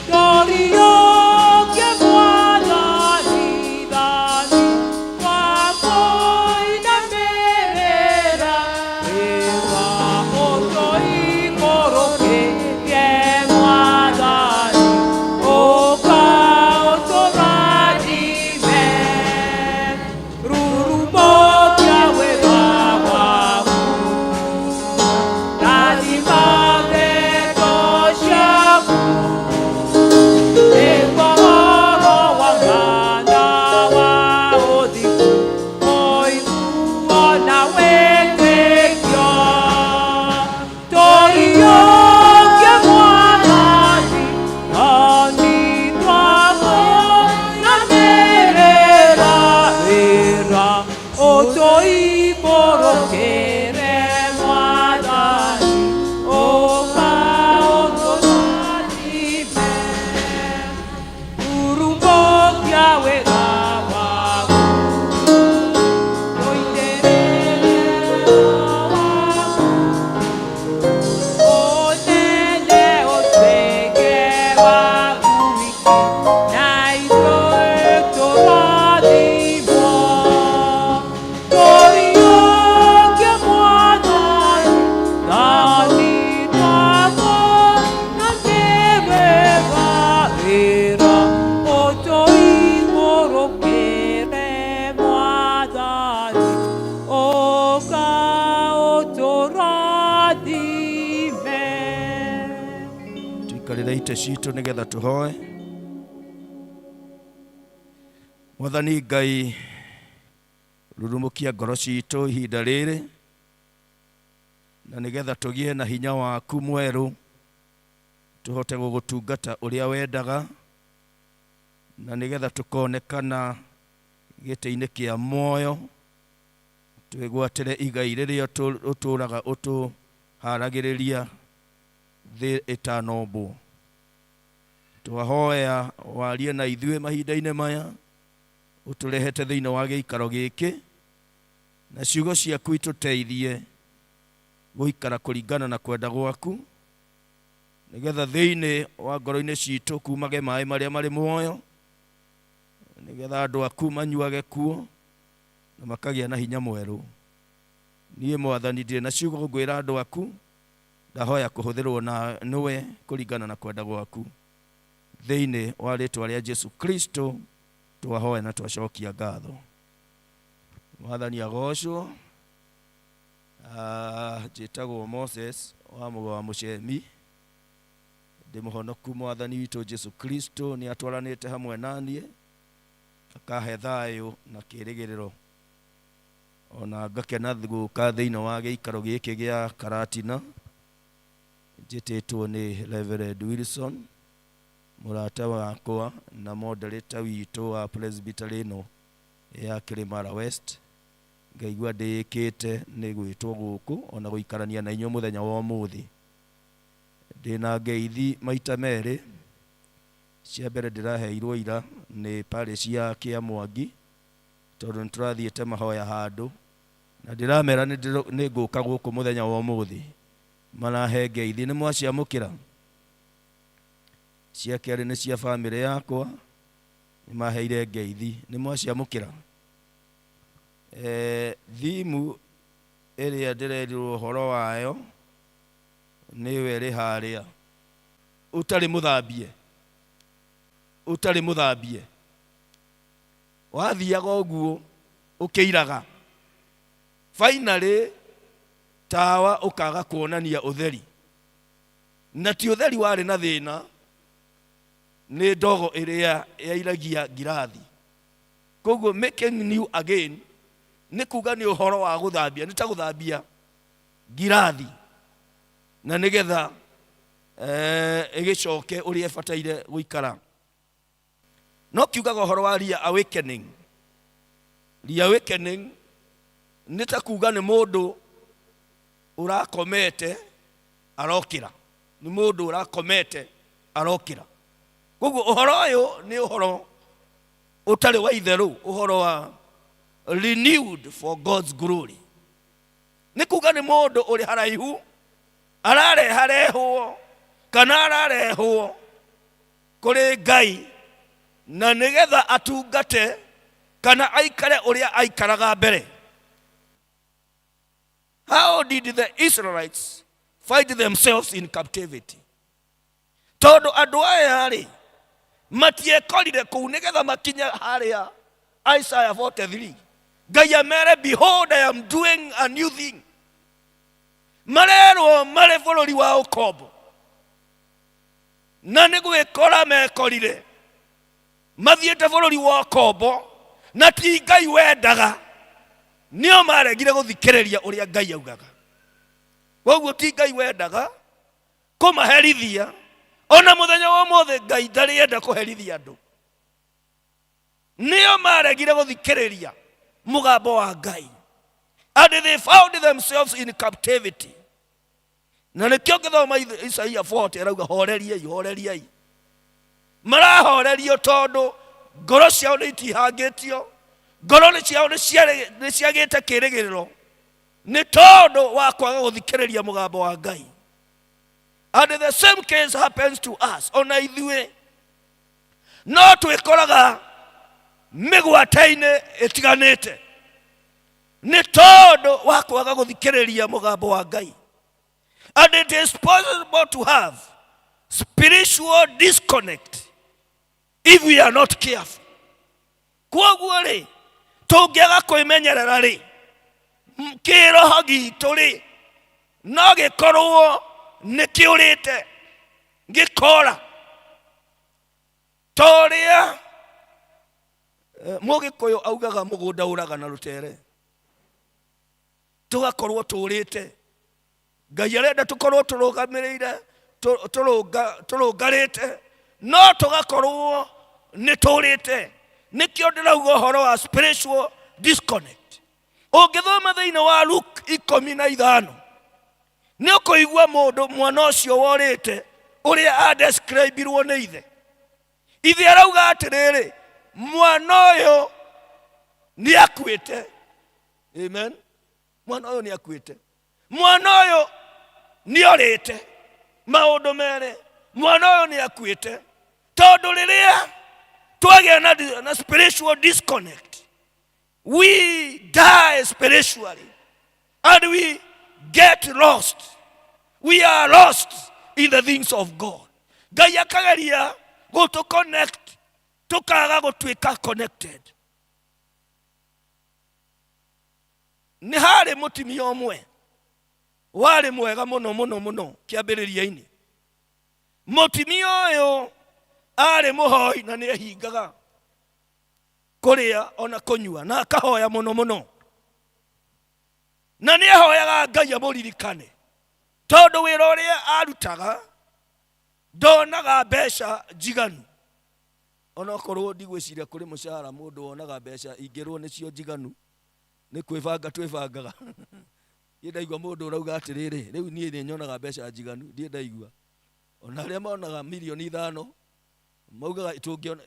Tũriũkie Mwathani, thani twako inamĩrĩra wĩra, ũtũikũrũkĩrie Mwathani, ũka ũtũrathime. Rurumokia wĩra waku, rathima ndeto ciaku, nĩguo ũhoro wa mwana wa ũthingu ũiguo na wĩtĩkio. Tũriũkie Mwathani, thani twako na mĩrĩra wĩra, ũtũikũrũkĩre Mwathani, ũka ũtũrathime. Rurumokia wĩra waku, tũitĩrĩrie waku, ũnene ũtuĩke waku wiki, na ithuĩ tũrathimwo. Tũriũkie Mwathani, thani twako na mĩrĩra wĩra, ũtũikũrũkĩre Mwathani, ũka ũtũrathime. Tuikarĩre itĩ citũ nĩgetha tũhoe. Mwathani Ngai, rurumukia ngoro citũ ihinda rĩrĩ, na nĩgetha tũgĩe na hinya waku mwerũ, tũhote gũgũtungata ũrĩa wendaga, na nĩgetha tũkonekana gĩtĩ-inĩ kĩa muoyo, twĩgwatĩre igai rĩrĩa ũtũũraga ũtũharagĩrĩria thĩ ĩtanombwo. Twahoya warie na ithuĩ mahinda-inĩ maya, ũtũrehete thĩinĩ wa gĩikaro gĩkĩ, na ciugo ciaku itũteithie gũikara kũringana na kwenda gwaku, nĩgetha thĩinĩ wa ngoro-inĩ citũ kumage maĩ marĩa marĩ muoyo, nĩgetha andũ aku manyuage kuo na makagĩa na hinya mwerũ. Niĩ Mwathani ndirĩ na ciugo ngwĩra andũ aku, ndahoya kuhuthirwo na niwe kuringana na kwenda gwaku thiini wa ritwa ria Jesu Kristo twahoya na twacokia ngatho. Mwathani agocwo. Njĩtagwo Moses wa mũgo wa Mũcemi, ndĩ mũhonoku. Mwathani witũ Jesu Kristo nĩ atwaranĩte hamwe naniĩ, akahe thayũ na kĩĩrĩgĩrĩro, ona ngakena gũka thĩinĩ wa gĩikaro gĩkĩ gĩa Karatina njĩtĩtwo nĩ Reverend Wilson, mũrata wakwa na moderator witũ wa presbytery ĩno ya Kilimara West. Ngaigua ndĩkĩte nĩ gwĩtwo gũkũ ona gũikarania na inyuĩ mũthenya wa ũmũthĩ. Ndĩna ngeithi maita merĩ. Cia mbere ndĩraheirwo ira nĩ parish ya Kĩamwangi, tondũ nĩtũrathiĩte mahoya handũ, na ndĩramera nĩ ngũka gũkũ mũthenya wa ũmũthĩ. Marahe ngeithi. Nĩ mwaciamũkĩra? Cia kerĩ nĩ cia bamĩrĩ yakwa, nĩmaheire ngeithi. Nĩ mwaciamũkĩra? Thimu ĩrĩa ndĩrerirwo ũhoro wayo nĩwe ĩrĩ harĩa. Ũtarĩ mũthambie, ũtarĩ mũthambie, wathiaga ũguo ũkĩiraga, finally tawa ũkaga kuonania ũtheri, na ti ũtheri warĩ na thĩna, nĩ ndogo ĩrĩa yairagia ngirathi. Koguo making new again nĩ kuga nĩ ũhoro wa gũthambia, nĩ ta gũthambia ngirathi, na nĩgetha ĩgĩcoke ũrĩa ĩbataire gũikara. No kiugaga ũhoro wa reawakening. Reawakening nĩ ta kuga nĩ mũndũ ũrakomete arokĩra, nĩ mũndũ ũrakomete arokĩra. Koguo ũhoro ũyũ nĩ ũhoro ũtarĩ wa itherũ, ũhoro wa renewed for God's glory. Nĩ kuga nĩ mũndũ ũrĩ haraihu ararehwo kana ararehwo kũrĩ Ngai, na nĩgetha atungate kana aikare ũrĩa aikaraga mbere. How did the Israelites find themselves in captivity? Tondũ andũ aya rĩ matiekorire kũu nĩgetha makinye harĩa Isaiah 43. Ngai amere, behold, I am doing a new thing. Marerwo marĩ bũrũri wa ũkombo, na nĩ gwĩkora mekorire mathiĩte bũrũri wa ũkombo, na ti Ngai wendaga, nĩo maregire gũthikĩrĩria ũrĩa Ngai augaga. Koguo ti Ngai wendaga kũmaherithia, ona mũthenya wa ũmũthĩ Ngai ndarĩenda kũherithia andũ. Nĩo maregire gũthikĩrĩria mũgambo wa Ngai, and they found themselves in captivity. Na nĩkĩo ngĩthoma Isaia 40 arauga horeriai, horeriai. Marahorerio tondũ ngoro ciao nĩ itihangĩtio, ngoro ciao nĩ ciagĩte kĩĩrĩgĩrĩro, nĩ tondũ wa kwaga gũthikĩrĩria mũgambo wa Ngai. And the same case happens to us. Ona ithuĩ no twĩkoraga mĩgwate-inĩ ĩtiganĩte, nĩ tondũ wa kwaga gũthikĩrĩria mũgambo wa Ngai. And it is possible to have spiritual disconnect if we are not careful. Koguo rĩ tũngĩaga kwĩmenyerera rĩ, kĩroho gitũ rĩ no gĩkorwo nĩ kĩũrĩte gĩkora, torĩa Mũgĩkũyũ augaga mũgũnda ũraga na rũtere. Tũgakorwo tũrĩte. Ngai arenda tũkorwo tũrũgamĩrĩire, tũrũngarĩte, no tũgakorwo nĩ tũrĩte. Nĩkĩo ndĩrauga ũhoro wa spiritual disconnect. Ũngĩthoma thĩinĩ wa Luke 15 nĩ ũkũigua mũndũ mwana ũcio worĩte ũrĩa adescribirwo nĩ ithe. Ithe arauga atĩrĩrĩ, mwana ũyũ nĩ akuĩte. Amen. Mwana ũyũ nĩ akuĩte. Mwana ũyũ nĩ orĩte. Maũndũ merĩ, mwana ũyũ nĩ akuĩte. Tondũ rĩrĩa twagĩa na spiritual disconnect, we die spiritually and we get lost. we are lost in the things of God. Ngai akageria go connect, tukaga gutwika connected. Ni hari mutimia omwe wari mwega muno muno muno kiambiriria-ini. Mutimia uyu ari muhoi na ni ehingaga kuria ona kunyua na akahoya muno muno, na ni ahoyaga Ngai amuririkane tondu wira uria arutaga ndonaga mbeca njiganu. Ona korwo ndigwiciria kuri mushahara mundu wonaga mbeca ingirwo nicio njiganu, ni kwibanga twibangaga. Ndiye ndaigua mundu urauga atiriri riu nie ni nyonaga mbeca njiganu, ndiye ndaigua. Ona aria monaga milioni 5 maugaga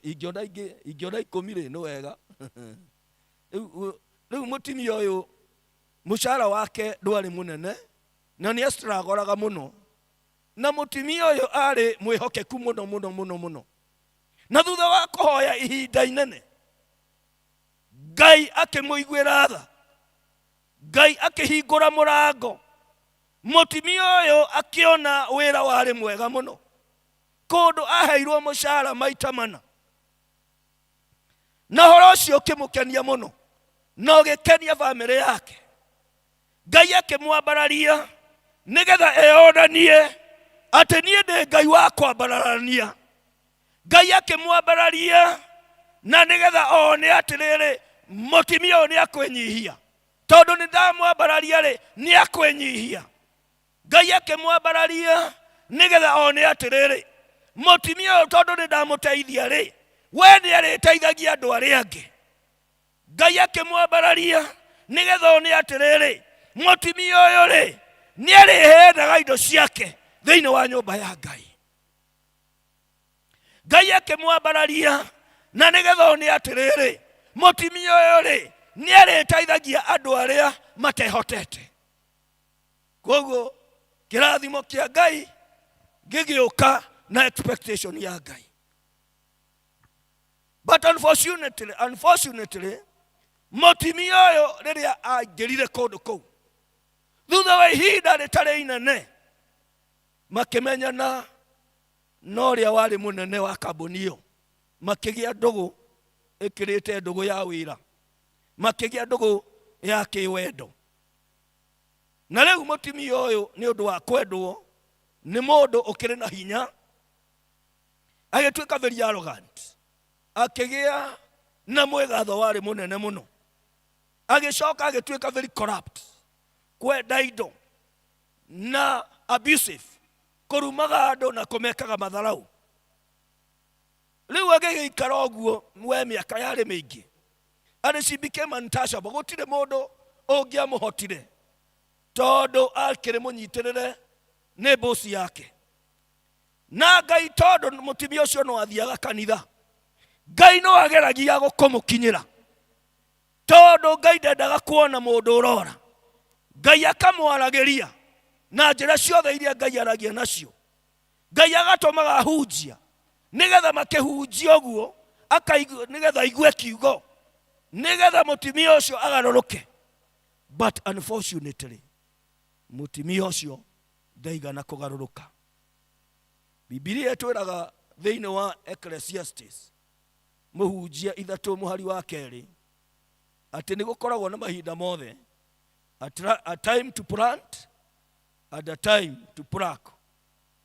ingiona 10 no wega. Riu mutimia uyu mushahara wake ndwari munene na ni astragoraga muno, na mutimia uyu ari mwihokeku muno muno muno muno. Na thutha wa kuhoya ihinda inene, Ngai akimuiguira tha, Ngai akihingura murango. Mutimia uyu akiona wira wari mwega muno, kundu aheirwo mushahara maita mana, na horo ucio ukimukenia muno na ugikenia family yake. Ngai akimwambararia nigetha eonanie ati nie ndi Ngai wa kwambararania. Ngai akimwambararia na nigetha one atiriri mutimia uyu ni akwenyihia, tondu ni ndamwambararia ri ni akwenyihia. Ngai akimwambararia nigetha one atiriri mutimia uyu tondu ni ndamuteithia ri we ni ariteithagia andu aria angi. Ngai akimwambararia nigetha one atiriri mutimia uyu ri ni ariheanaga indo ciake thiini wa nyumba ya Ngai. Ngai akimwambararia na nigetha one atiriri mutimia uyu ri ni ariteithagia andu aria matehotete. Koguo kirathimo kia Ngai gigiuka na expectation ya Ngai. But unfortunately mutimia uyu riria angirire kundu kuu, thutha wa ihinda ritari inene makimenyana no ria wari munene wa kambuni iyo, makigia ndugu ikirite ndugu ya wira, makigia ndugu ya kiwendo. Na riu mutimia uyu ni undu wa kwendwo ni mundu ukiri na hinya, agitwika very arrogant, akigia na mwigatho wari munene muno, agicoka agitwika very corrupt, kwenda indo na abusive, kurumaga andu na kumekaga matharau. Riu agigikara oguo we miaka yari mingi, and she became untouchable. Gutire mundu ungiamuhotire tondu akiri munyitirire ni bosi yake. Na Ngai tondu mutimia ucio no athiaga kanitha, Ngai no ageragia gukumukinyira tondu Ngai ndendaga kuona mundu urora. Ngai akamwaragiria na njira ciothe iria Ngai aragia nacio. Ngai agatomaga hunjia nigetha makihunjia uguo akaigua, nigetha igue kiugo, nigetha mutimia ucio agaruruke. But unfortunately mutimia ucio ndaigana kugaruruka. Biblia itwiraga thiini wa Ecclesiastes muhunjia 3 muhari wa 2 ati nigukoragwo na mahinda mothe, a time to plant and a time to pluck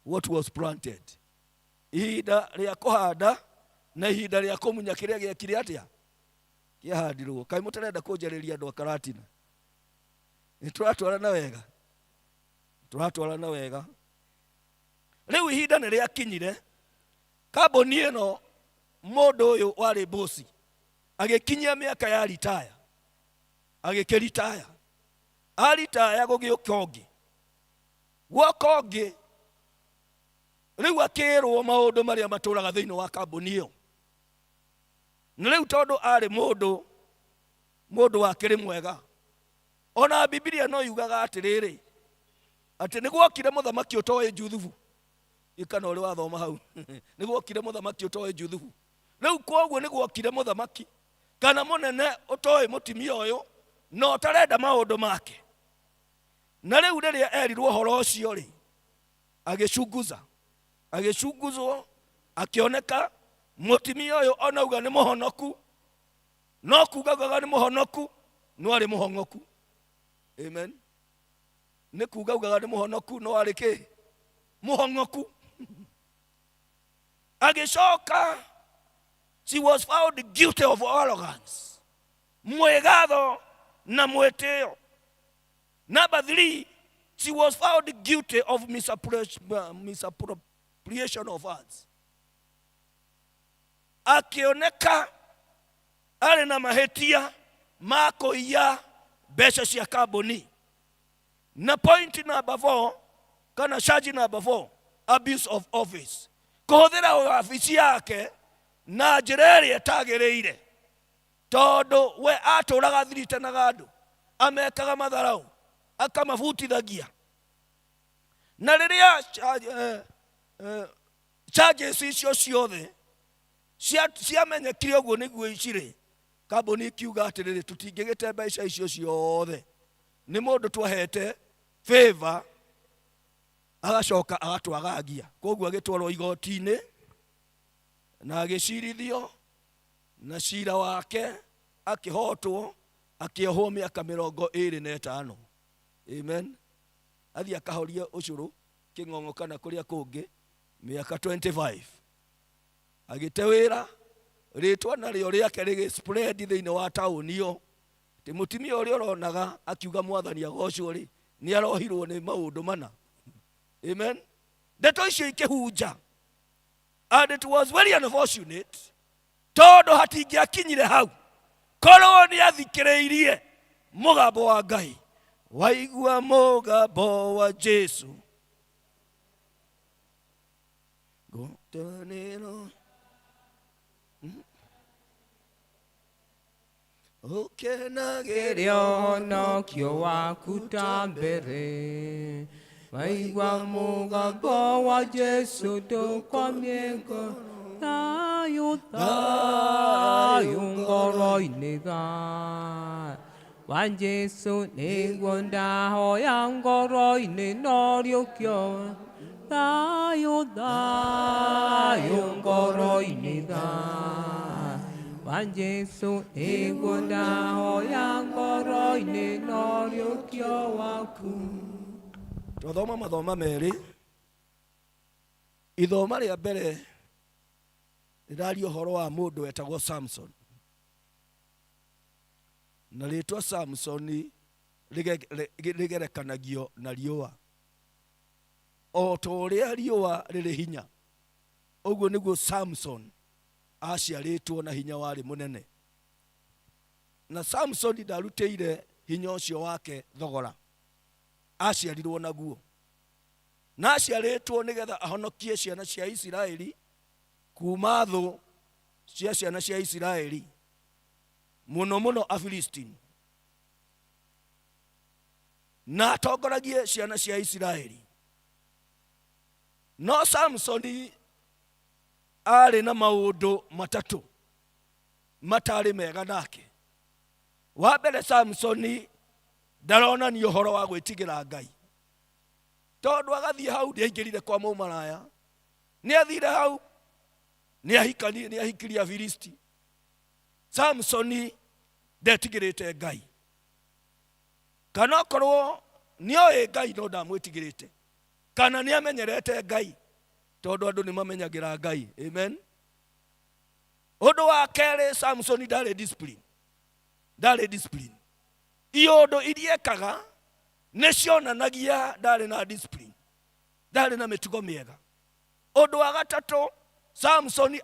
what was planted. Ihinda ria kuhanda na ihinda ria kumunya kiria giakire atia kiahandirwo. Kai mutarenda kunjariria andu akaratina, nituratwarana wega, turatwarana wega. Riu ihinda ni ria kinyire, kambuni ino mundu uyu wari bosi agikinyia miaka ya retire, agikiritaya aritaya gugiuka ungi guoka ungi. Riu akirwo maundu maria maturaga thiini wa kambuni iyo. Na riu tondu ari mundu wakiri mwega, ona Biblia no yugaga atiriri ati niguokire muthamaki utoe Juthubu. Ikana uri wathoma hau niguokire muthamaki utoe Juthubu. Riu koguo niguokire muthamaki kana munene utoe mutimia uyu no tarenda maundu make. Na riu riria erirwo horo ucio ri agĩcunguzwo akĩoneka mũtumia ũyũ onauga nĩ mũhonoku, no kugaga nĩ mũhonoku no arĩ mũhongoku. Amen. Nĩ kuga ugaga nĩ mũhonoku no arĩ kĩ? Mũhongoku. Agĩcoka, she was found guilty of arrogance, mwĩgatho na mwĩtĩo. Number 3, she was found guilty of misappropriation of funds. Akĩoneka arĩ na mahĩtia ma kũiya mbeca cia kambuni. Na point number 4, kana charge number 4, abuse of office. Kũhũthĩra wabici yake na njĩra ĩrĩa ĩtagĩrĩire, tondũ we atũraga thiritanaga andũ, amekaga matharau, akamabutithagia. Na rĩrĩa charges icio ciothe ciamenyekire ũguo nĩguo icirĩ, kambuni ikiuga atĩrĩrĩ, tũtingĩgĩte mbeca icio ciothe, nĩ mũndũ twahete favor, agacoka agatwagagia. Koguo agĩtwarwo igoti-inĩ na agĩcirithio, na cira wake akĩhotwo, akĩohwo mĩaka 25. Amen. Athiĩ akahoria ũcũrũ kĩng'ong'o kana kũrĩa kũngĩ mĩaka 25. Agĩte wĩra, rĩtwa narĩo rĩake rĩgĩ-spread thĩinĩ wa taũni ĩyo, atĩ mũtumia ũrĩa ũronaga akiuga mwathani agocwo rĩ, nĩ arohirwo nĩ maũndũ mana. Amen. Ndeto icio ikĩhunja. And it was very unfortunate, tondũ hatingĩakinyire hau korwo nĩ athikĩrĩirie mũgambo wa Ngai. Waigua mũgambo wa Jesu ngwatanĩro ũkenagĩria ũhonokio waku ta mbere. Waigua mũgambo wa Jesu ndũkomie ngoro, thayũ thayũ ngoro-inĩ wa Jesu nĩguo ndahoya ngoro-inĩ no rĩũkio. Thayũ thayũ ngoro-inĩ wa Jesu nĩguo ndahoya ngoro-inĩ no rĩũkio waku. Twathoma mathoma merĩ. Ithoma rĩa mbere rĩraria ũhoro wa mũndũ wetagwo Samson. Na rĩtwa Samson rĩgerekanagio na riũa. O ta ũrĩa riũa rĩrĩ hinya, ũguo nĩguo Samson aciarĩtwo na hinya warĩ mũnene. Na Samson ndarutĩire hinya ũcio wake thogora, aciarirwo naguo. Na aciarĩtwo nĩgetha ahonokie ciana cia Isiraeli kuma thũ cia ciana cia Isiraeli, mũno mũno Afilistini, na atongoragie ciana cia Isiraeli. No Samson arĩ na maũndũ matatũ matarĩ mega nake. Wa mbere, Samson ndaronania ũhoro wa gwĩtigĩra Ngai, tondũ agathiĩ hau nĩaingĩrire kwa mũmaraya, nĩathire hau nĩahikirie Afilisti. Samson ndetigĩrĩte Ngai, kana okorwo nĩoĩ Ngai no ndamwĩtigĩrĩte, kana nĩamenyerete Ngai, tondũ andũ nĩmamenyagĩra Ngai. Amen. Ũndũ wa kerĩ, Samson ndarĩ discipline. Iondo iria ekaga nĩcionanagia ndarĩ na discipline, ndarĩ na mĩtugo mĩega. Ũndũ wa gatatũ, Samson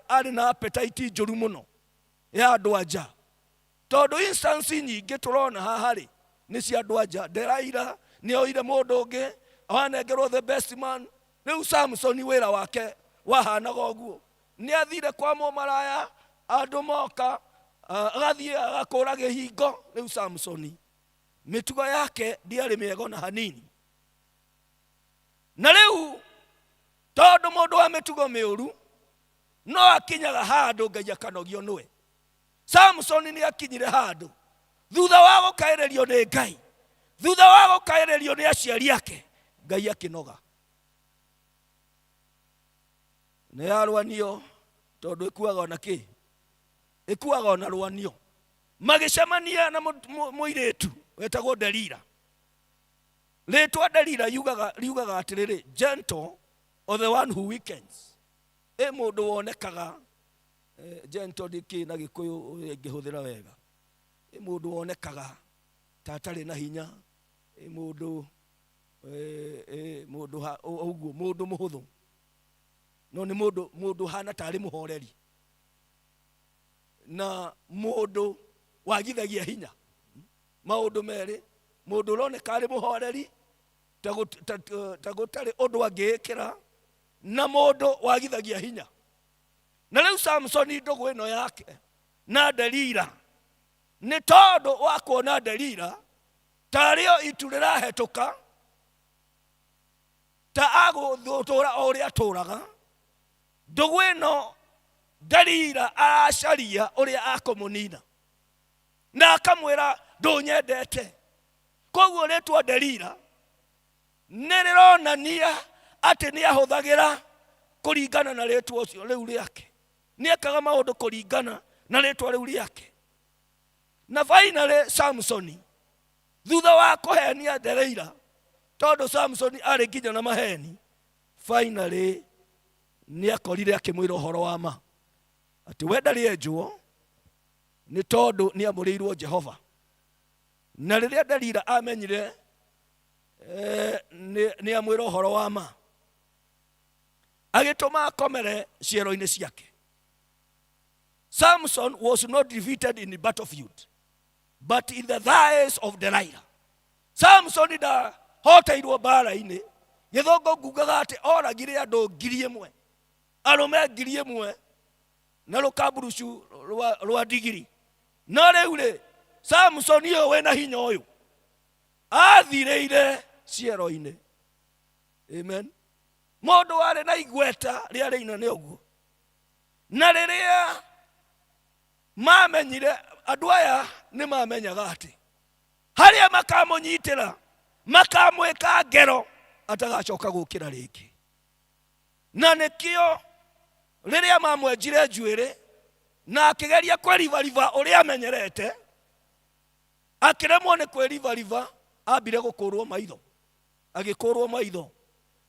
arĩ na appetite njũru mũno ya andũ anja, tondũ instance nyingĩ tũrona haha rĩ nĩ cia andũ anja. Delaila nĩoire mũndũ ũngĩ, awanengerwo the best man. Rĩu Samson wĩra wake wahanaga ũguo, nĩathire kwa mũmaraya, andũ moka, agathiĩ agakũra gĩhingo. Rĩu Samson mĩtugo yake ndiarĩ mĩega na hanini. Na rĩu tondũ mũndũ wa mĩtugo mĩũru no akinyaga handũ Ngai akanogio nĩwe. Samson nĩakinyire handũ thutha wa gũkaĩrĩrio nĩ Ngai, thutha wa gũkaĩrĩrio nĩ aciari ake, Ngai akĩnoga. nĩ yarwanio tondũ ĩkuaga ona kĩ, ĩkuaga ona rwanio. Magĩcemania na mũirĩtu wetagwo Delila. Rĩtwa Delila riugaga atĩrĩrĩ, gentle or the one who weakens. Mũndũ wonekaga gentle ndĩkĩ na Gĩkũyũ ĩngĩhũthĩra wega. Mũndũ wonekaga ta atarĩ na hinya, mũndũ ũguo, mũndũ mũhũthũ. No nĩ mũndũ hana tarĩ mũhoreri, na mũndũ wagithagia hinya. Maũndũ merĩ, mũndũ ũroneka arĩ mũhoreri ta gũtarĩ ũndũ angĩĩkĩra, na mũndũ wagithagia hinya. Na rĩu Samson ndũgũ ĩno yake na Delila, nĩ tondũ wa kuona Delila tarĩo itu rĩrahetũka, ta agũtũra o ũrĩa atũraga, ndũgũ ĩno Delila aracaria ũrĩa akũmũnina, na akamwĩra ndũnyendete. Koguo rĩtwa Delila nĩ rĩronania atĩ nĩ ahũthagĩra kũringana na rĩtwa ũcio rĩu rĩake, nĩ ekaga maũndũ kũringana na rĩtwa rĩu rĩake. Na finally Samson, thutha wa kũhenia Delila, tondũ Samson arĩ nginya na maheni, finally nĩ akorire akĩmwĩra ũhoro wa ma atĩ we ndarĩ enjwo, nĩ tondũ nĩ amũrĩirwo Jehova. Na rĩrĩa Delila amenyire nĩ amwĩra ũhoro wa ma, agĩtũma akomere ciero-inĩ ciake. Samson was not defeated in the battlefield, but in the thighs of Delilah. Samson ndahoteirwo mbara-inĩ, gĩthũngũ ngugaga atĩ oragire andũ 1,000, arũme 1,000 na rũkamburucu rwa ndigiri. No rĩu rĩ, Samson ũyũ wĩna hinya ũyũ athirĩire ciero-inĩ. Amen. Mũndũ warĩ na igweta rĩarĩ inene ũguo. Na rĩrĩa mamenyire, andũ aya nĩ mamenyaga atĩ harĩa makamũnyitĩra makamwĩka ngero atagacoka gũkĩra rĩngĩ. Na nĩkĩo rĩrĩa mamwenjire njuĩrĩ na akĩgeria kwĩribariba ũrĩa amenyerete, akĩremwo nĩ kwĩribariba, ambire gũkũrwo maitho, agĩkũrwo maitho,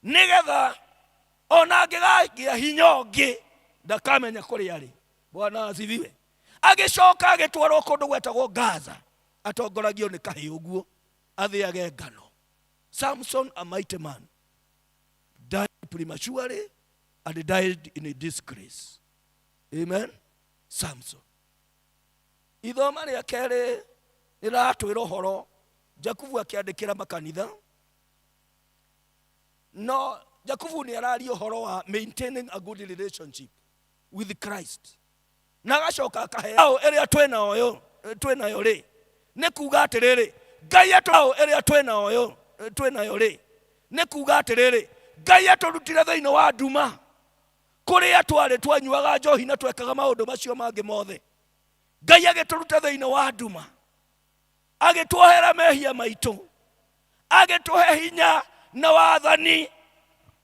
nĩgetha ona angĩgagĩa hinya ũngĩ ndakamenya kũrĩa arĩ. Bwana asifiwe. Agĩcoka agĩtwarwo kũndũ gwetagwo Gaza, atongoragio nĩ kahĩĩ ũguo, athĩage ngano. Samson, a mighty man, died prematurely and died in a disgrace. Amen. Samson. Ithoma rĩa kerĩ rĩratwĩra ũhoro Jakubu akĩandĩkĩra makanitha. No Jakubu nĩ araria ũhoro wa maintaining a good relationship with Christ. Na agacoka akahe ĩrĩa twĩnayo rĩ, nĩ kuuga atĩrĩrĩ, Ngai ĩrĩa twĩnayo rĩ, nĩ kuuga atĩrĩrĩ, Ngai atũrutire thĩinĩ wa nduma, kũrĩa twarĩ twanyuaga njohi na twekaga maũndũ macio mangĩ mothe. Ngai agĩtũruta thĩinĩ wa nduma, agĩtuohera mehia maitũ, agĩtũhe hinya na wathani,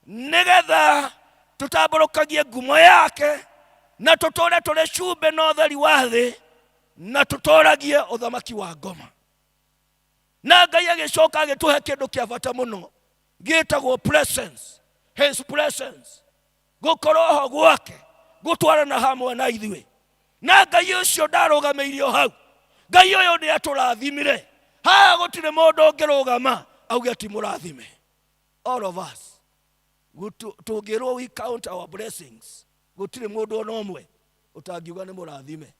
nĩgetha tũtambũrũkagie ngumo yake na tũtũre tũrĩ cumbe na ũtheri wa thĩ, na tũtũragie ũthamaki wa ngoma. Na Ngai agĩcoka agĩtũhe kĩndũ kĩa bata mũno gĩtagwo presence, his presence, gũkorwo ho gwake, gũtwarana hamwe na ithuĩ. Na Ngai ũcio ndarũgamĩirio hau, Ngai ũyũ nĩ atũrathimire. Haha gũtirĩ mũndũ ũngĩrũgama auge ti mũrathime. All of us tũngĩrwo we count our blessings, gũtirĩ mũndũ ona ũmwe ũtangiuga nĩ mũrathime.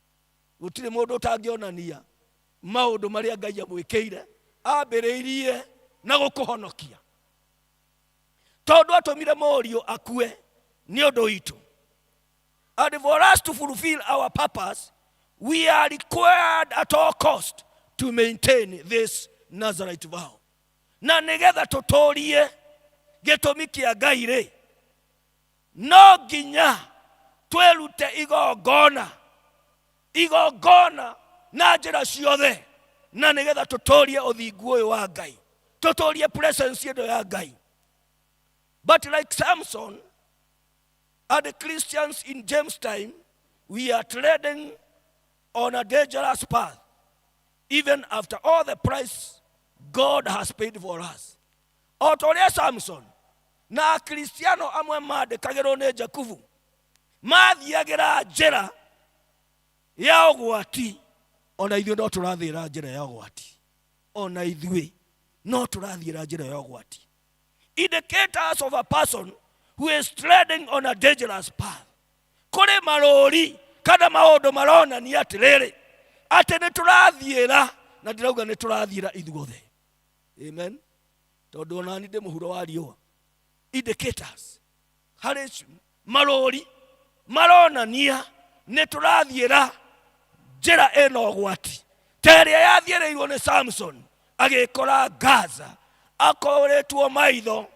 Gũtirĩ mũndũ ũtangĩonania maũndũ marĩa Ngai amwĩkĩire, ambĩrĩirie na gũkũhonokia. Tondũ atũmire mũriũ akue nĩ ũndũ witũ. And for us to fulfill our purpose, we are required at all cost to maintain this Nazarite vow. Na nĩgetha tũtũrie gĩtũmi kĩa Ngai rĩ, no nginya twĩrute igongona na njĩra ciothe, na nĩgetha tũtũrie ũthingu ũyũ wa Ngai, tũtũrie presence ĩno ya Ngai. But like Samson, And the Christians in James' time, we are treading on a dangerous path, even after all the price God has paid for us. Otoria Samson, na Cristiano amwe mandikagirwo ni Jakubu, mathiagira njira ya ũgwati, ona ithuĩ no tũrathiĩra njĩra ya ũgwati. Ona ithuĩ no tũrathiĩra njĩra ya ũgwati. Indicators of a person who is treading on a dangerous path. Kũrĩ marũri kana maũndũ maronania atĩrĩrĩ, atĩ nĩ tũrathiĩra, na ndĩrauga nĩ tũrathiĩra ithuothe. Amen. Tondũ ona ndĩ mũhuro wa riũa. Indicators. Harĩ marũri maronania nĩ tũrathiĩra njĩra ĩna ũgwati. Ta ĩrĩa yathiĩrĩirwo nĩ Samson, agĩkora Gaza akoretwo maitho,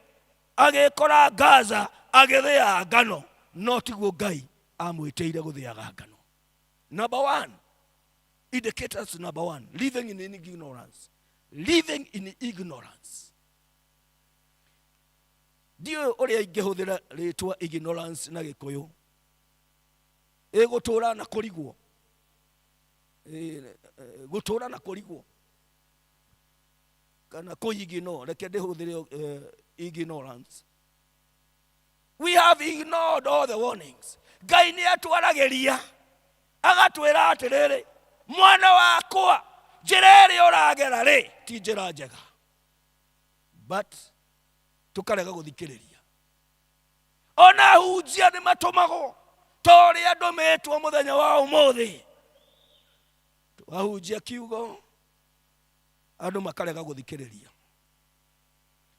agĩkora Gaza agĩthĩa ngano, no tiguo Ngai amwĩtĩire gũthĩaga ngano. Number one, indicators number one, living in ignorance. Living in ignorance. Ndiyo ũrĩa ingĩhũthĩra rĩtwa ignorance na Gĩkũyũ. Gũtũũra na kũrigwo. Gũtũũra na kũrigwo. Kana kũigino, reke ndĩhũthĩre ignorance. We have ignored all the warnings. Ngai nĩ atwaragĩria, agatwĩra atĩrĩrĩ, mwana wakwa, njĩra ĩrĩa ũragera rĩ, ti njĩra njega. But tukarega gũthikĩrĩria. Ona hunjia nĩ matũmagwo, ta ũrĩa andũ metwo mũthenya wa ũmũthĩ. Twahunjia kiugo, andũ makarega gũthikĩrĩria.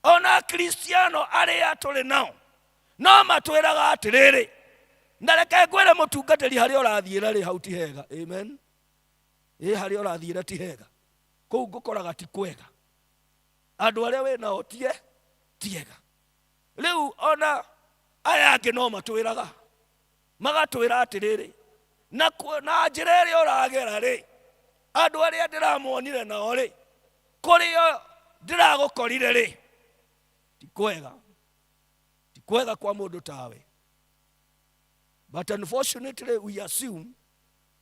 Ona Kristiano arĩa tũrĩ nao, no matwĩraga atĩrĩrĩ, na reke ngwĩre mũtungatĩri harĩa ũrathiĩra rĩ, hau ti hega. Amen. Harĩa ũrathiĩra ti hega. Kũu ngũkoraga ti kwega. Andũ arĩa wĩ nao ti hega. Rĩu ona aya angĩ no matwĩraga, magatwĩra atĩrĩrĩ, na njĩra ĩrĩa ũragera rĩ, andũ arĩa ndĩramuonire nao rĩ, kũrĩa ndĩragũkorire rĩ, ti kwega. Ti kwega kwa mũndũ tawe. But unfortunately we assume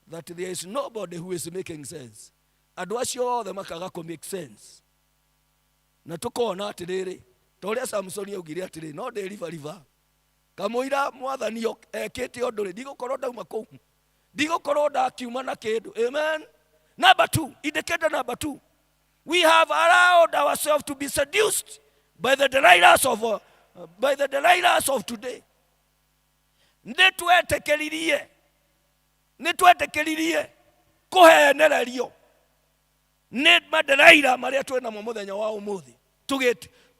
that there is nobody who is making sense. Andũ acio othe makaga kũ make sense. Na tukona atĩrĩrĩ, ta ũrĩa Samson augire atĩrĩrĩ, no ndĩribariba. Kamũira mwathani ekĩte ũndũ rĩ, ndigũkorwo ndauma kũu. Ndigũkorwo ndakiuma na kĩndũ. Amen. Number two, indicator number two. We have allowed ourselves to be seduced by the delighters of today. Nĩtwetĩkĩririe kũhenererio nĩ maderaira marĩa twĩ namo mũthenya wa ũmũthĩ.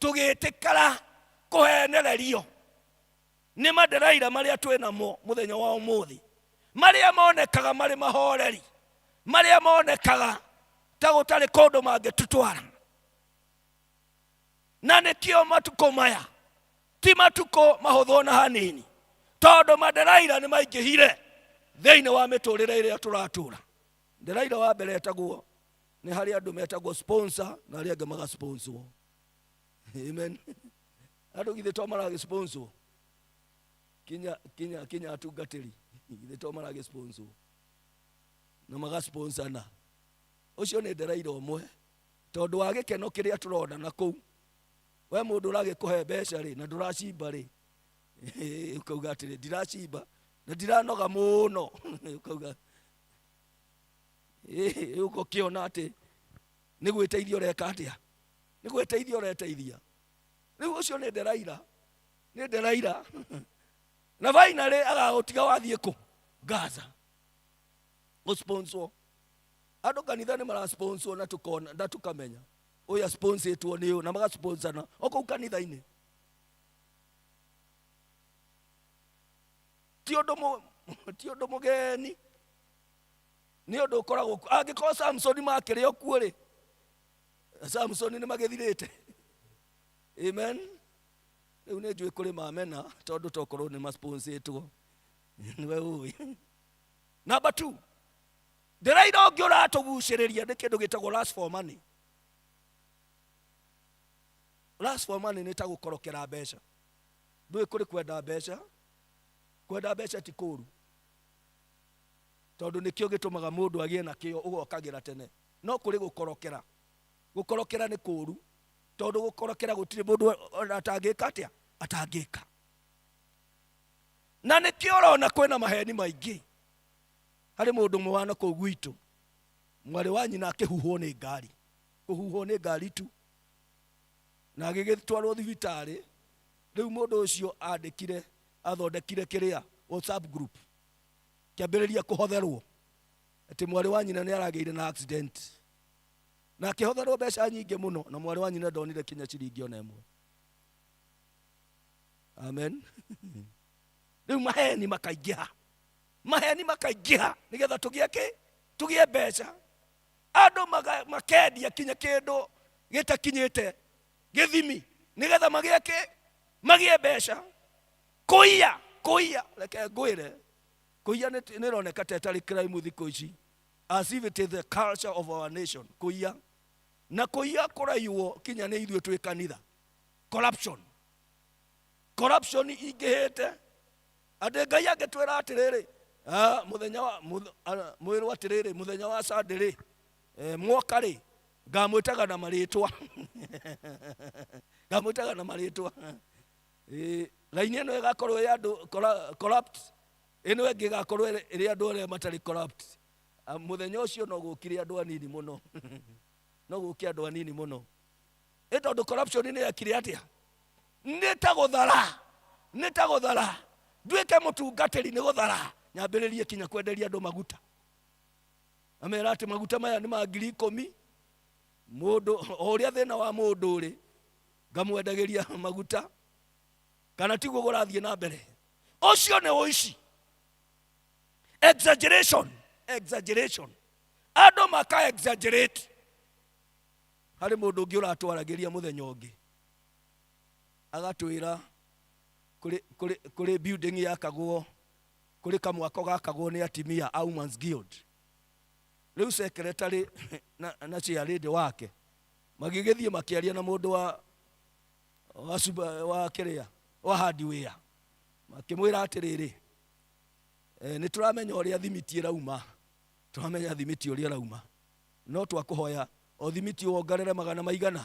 Tũgĩtĩkara kũhenererio nĩ maderaira marĩa twĩ namo mũthenya wa ũmũthĩ, marĩa monekaga marĩ mahoreri, marĩa monekaga ta gũtarĩ kũndũ mangĩtũtwara. Na nĩkĩo matukũ maya ti matukũ mahũthũ na hanini, tondũ maderaira nĩ maingĩhire thĩinĩ wa mĩtũrĩre ĩrĩa tũratũra. Nderaira wa mbere etagwo, nĩ harĩ andũ metagwo sponsor na arĩa angĩ magasponsor. Amen. Andũ githĩ to maragĩsponsor. Kinya atungatĩri githĩ to maragĩsponsor na magasponsor na. Ũcio nĩ nderaira ũmwe, tondũ wa gĩkeno kĩrĩa tũrona na kũu. We mũndũ ũragĩkũhe mbeca rĩ, na ndũracimba rĩ, ukauga atĩrĩ, ndiracimba na ndiranoga mũno. Ukauga ũgũkĩona atĩ nĩ gwĩteithia ũreka atĩa, nĩ gwĩteithia ũreteithia. Rĩu ũcio nĩ nderaira, nĩ nderaira. Na finally agagũtiga wathiĩ kũ? Gaza. Gũsponsor. Andũ kanitha nĩ marasponsor na tukona, na tukamenya ũyũ sponsoretwo nĩ ũyũ, na magasponsana o kũu kanitha-inĩ. Ti ũndũ mũgeni, nĩ ũndũ ũkoragwo. Angĩkorwo Samson makĩrĩ o kuo rĩ, Samson nĩ magĩthirĩte. Amen. Rĩu nĩ njũĩ kũrĩ mamena, tondũ tokorwo nĩ masponsetwo. Nĩwe ũĩ. Number two, ndĩraira ũngĩ ũratũgucĩrĩria nĩ kĩndũ gĩtagwo lust for money. Lust for money nĩ ta gũkorokera mbeca. Ndũĩ kũrĩ kwenda mbeca, kwenda mbeca ti kũũru, tondũ nĩkĩo gĩtũmaga mũndũ agĩe na kĩo ũgokagĩra tene. No kũrĩ gũkorokera. Gũkorokera nĩ kũũru, tondũ gũkorokera gũtirĩ mũndũ atangĩka atĩa, atangĩka. Na nĩkĩo ũrona kwĩna maheni maingĩ. Harĩ mũndũ ũmwe wa nakũu gwitũ, mwarĩ wa nyina akĩhuhwo nĩ ngari. Kũhuhwo nĩ ngari tu, na agĩgĩtwarwo thibitarĩ. Rĩu mũndũ ũcio andĩkire, athondekire kĩrĩa, WhatsApp group, kĩambĩrĩria kũhotherwo atĩ mwarĩ wa nyina nĩ aragĩire na accident, na akĩhotherwo mbeca nyingĩ mũno, na mwarĩ wa nyina ndonire kinya ciringi ona ĩmwe. Amen. Rĩu maheni makaingĩha, maheni makaingĩha nĩgetha tũgĩe kĩ, tũgĩe mbeca. Andũ makendia kinya kĩndũ gĩtakinyĩte gĩthimi nĩgetha magĩe kĩ, magĩe mbeca. Kũiya, reke ngwĩre, kũiya nĩ ĩroneka ta ĩtarĩ crime thikũ ici, as if it is the culture of our nation. Kũiya, na kũiya kũraiywo kinya nĩ ithuĩ twĩ kanitha. Corruption ingĩhĩte. Andũ Ngai angĩtwĩra atĩrĩrĩ, mũthenya wa mwĩrwo atĩrĩrĩ, mũthenya wa Sunday mwoka rĩ, ngamwĩtaga na marĩtwa. Ngamwĩtaga na marĩtwa. Raini ĩno ĩgakorwo ĩ andũ corrupt, ĩno ĩngĩ ĩgakorwo ĩrĩ andũ arĩa matarĩ corrupt. Mũthenya ũcio no gũkire andũ anini mũno. No gũkire andũ anini mũno. Tondũ corruption nĩ yakire atĩa? Nĩ ta gũthara. Nduĩke mũtungatĩri nĩ gũthara. Nyambĩrĩrie kinya kwenderia andũ maguta. Amera atĩ maguta maya nĩ ma 10,000. Mũndũ o ũrĩa thĩna wa mũndũ ũrĩ, ngamwendagĩria maguta. Kana tiguo gũrathiĩ na mbere. Ũcio nĩ ũici. Exaggeration. Andũ maka exaggerate. Harĩ mũndũ ũngĩ ũratwaragĩria mũthenya ũngĩ, agatwĩra kũrĩ building yakagwo, kũrĩ kamwako gakagwo nĩ atimia a Women's Guild. Rĩu secretary na chairlady wake magĩgĩthiĩ makĩaria na mũndũ wa kĩrĩa, wa hardware, makĩmwĩra atĩrĩrĩ, nĩ tũramenya ũrĩa thimiti ĩrauma, tũramenya thimiti ũrĩa ĩrauma, no twakũhoya o thimiti wongerere 200,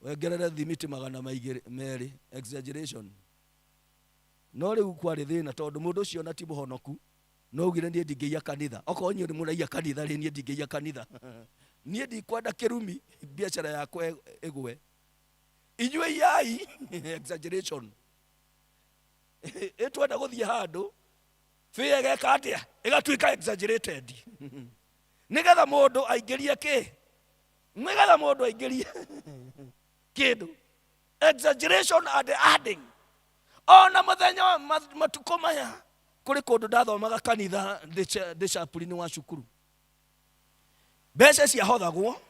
wongerere thimiti 200. Exaggeration. No rĩu kwarĩ thĩna, tondũ mũndũ ũcio na ti mũhonoku, no ugire niĩ ndingĩiya kanitha. Okorwo nyuĩ nĩ mũraiya kanitha, rĩ niĩ ndingĩiya kanitha. Niĩ ndikwenda kĩrumi biacara yakwa ĩgwe. Inyuĩ iyai. Exaggeration. Twenda gũthiĩ handũ, fee ĩgeka atĩa, ĩgatuĩka exaggerated. Nĩgetha mũndũ aingĩrie kĩ? Nĩgetha mũndũ aingĩrie kĩndũ. Exaggeration and adding. Ona mũthenya matukũ maya, kũrĩ kũndũ ndathomaga kanitha discipline wa cukuru. Mbeca ciahothagwo,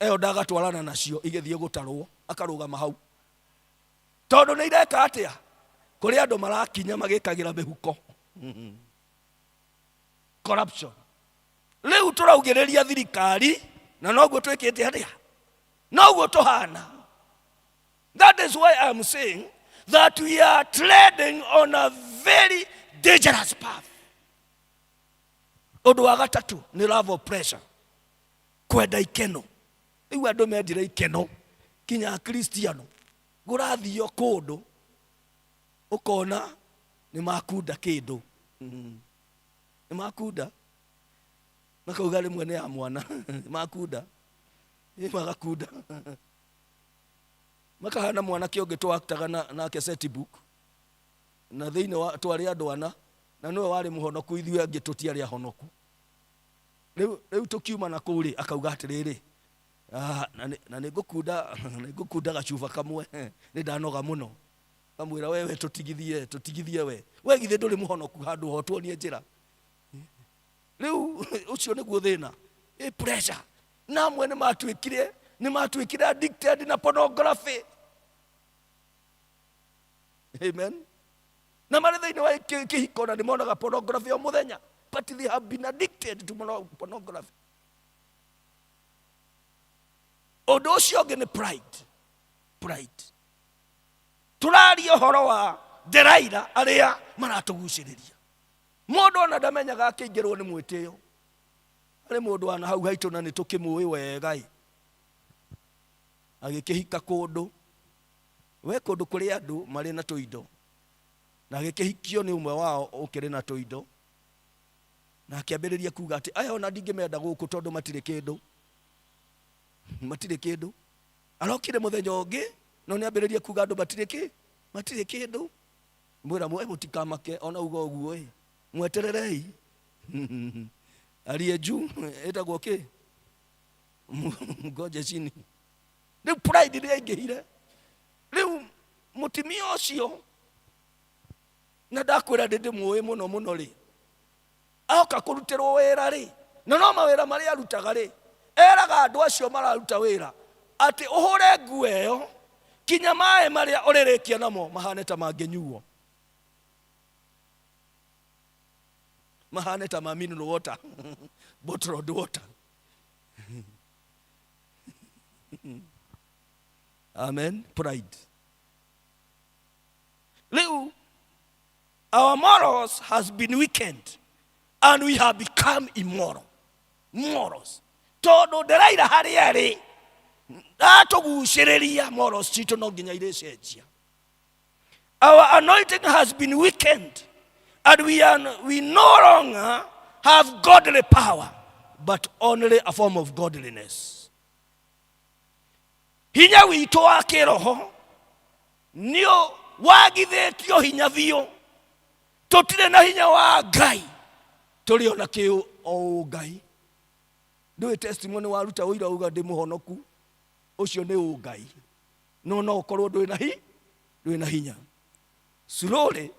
eo ndagatwarana nacio igĩthiĩ gũtarwo, akarũgama hau. Tondũ nĩ ireka atĩa? Kũrĩ andũ marakinya magĩkagĩra mĩhuko. Corruption. Rĩu tũraugĩrĩria thirikari, na noguo twĩkĩte atĩa? Noguo tũhana. That is why I am saying that we are treading on a very dangerous path. Ũndũ wa gatatũ nĩ love of pressure. Kwenda ikeno. Rĩu andũ mendire ikeno, kinya Kristiano. Gũrathiĩ kũndũ, ũkona nĩ makunda kĩndũ. Nĩ makunda. Makauga rĩmwe nĩ ya mwana. Makunda. Magakunda. Makahana mwana kĩongĩ twaktaga nake set book. Na thĩinĩ wa twarĩ andũ ana, na nĩwe warĩ mũhonoku, ithuĩ angĩ tũtiarĩ ahonoku. Rĩu tukiuma na kũrĩ akauga atĩrĩrĩ, na nĩngũkunda gacuba kamwe, nĩ ndanoga mũno. Kamwĩra wewe tũtigithie we. We githĩ ndũrĩ mũhonoku handũ ho tuonie njĩra. Rĩu ũcio nĩguo thĩna. Pressure. Na amwe nĩ matuĩkire addicted na pornography. Amen. Na marĩ thĩinĩ wa kĩhiko na nĩ monaga pornography o mũthenya. But they have been addicted to pornography. Ũndũ ũcio ũngĩ nĩ pride. Tũraria ũhoro wa Delaila aria maratuguciriria. Mundu ona ndamenyaga akingirwo ni mwitio. Ari mundu ana hau haitu na nitukimui wega agikihika kundu we kundu kuri andu mari na tuindo na agikihikio ni umwe wao ukiri na tuindo na akiambiriria kuga ati aya ona ndingimenda guku tondu matire kindu arokire muthenya ungi no ni ambiriria kuga andu matire kindu mwira mwe mutikamake ona ugo uguo mwetererei aliye juu etagwo ki ngoje chini. Riu pride ria ingihire riu mutimia ucio na ndakwira ndindi muwi muno ri aoka kurutirwo wira ri na no mawira mari arutaga ri eraga andu acio mararuta wira ati uhure nguo eyo kinya mae maria uririkia namo mahane ta manginyuo mahane ta mineral water bottled water. Amen. Pride. Liu, our morals has been weakened and we have become immoral. Morals. Todo Delaila hariari atuguciriria morals citu no nginya irecenjia. Our anointing has been weakened and we no longer have godly power but only a form of godliness. Hinya witu wa kiroho nio wagithetio hinya thio. Tutire na hinya wa Ngai turi ona ki o Ngai. Ndui testimony waruta uira uga ndi muhonoku ucio ni u Ngai no korwo ndui na hinya. Slowly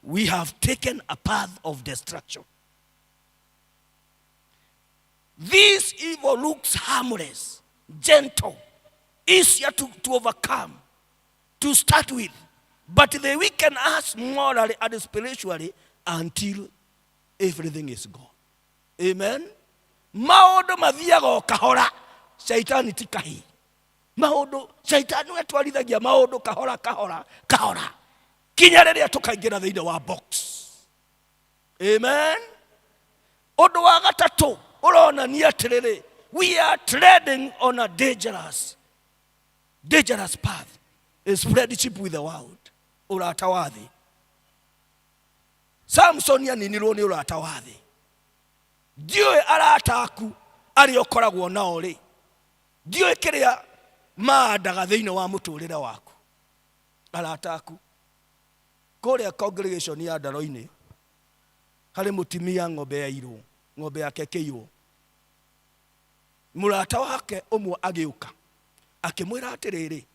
we have taken a path of destruction. This evil looks harmless, gentle, easier to overcome, to start with, but they weaken us morally and spiritually until everything is gone. Amen. Maundu mathiaga o kahora, shaitani ti kahi. Maundu shaitani wetwarithagia maundu kahora kinya riria tukaingira thiini wa box. Amen. Undu wa gatatu urona ni atiriri, we are treading on a dangerous path. Is friendship with the world. Urata wa thi. Samson yaninirwo ni urata wa thi. Ndiwe arata aku ari okoragwo nao ri. Ndiwe kiria maandaga thiini wa muturire waku. Arata aku kuria congregation ya Ndaro-ini hari mutimia ng'ombe ya iru, ng'ombe yake kiiwo. Murata wake umwe agiuka akimwira atiriri,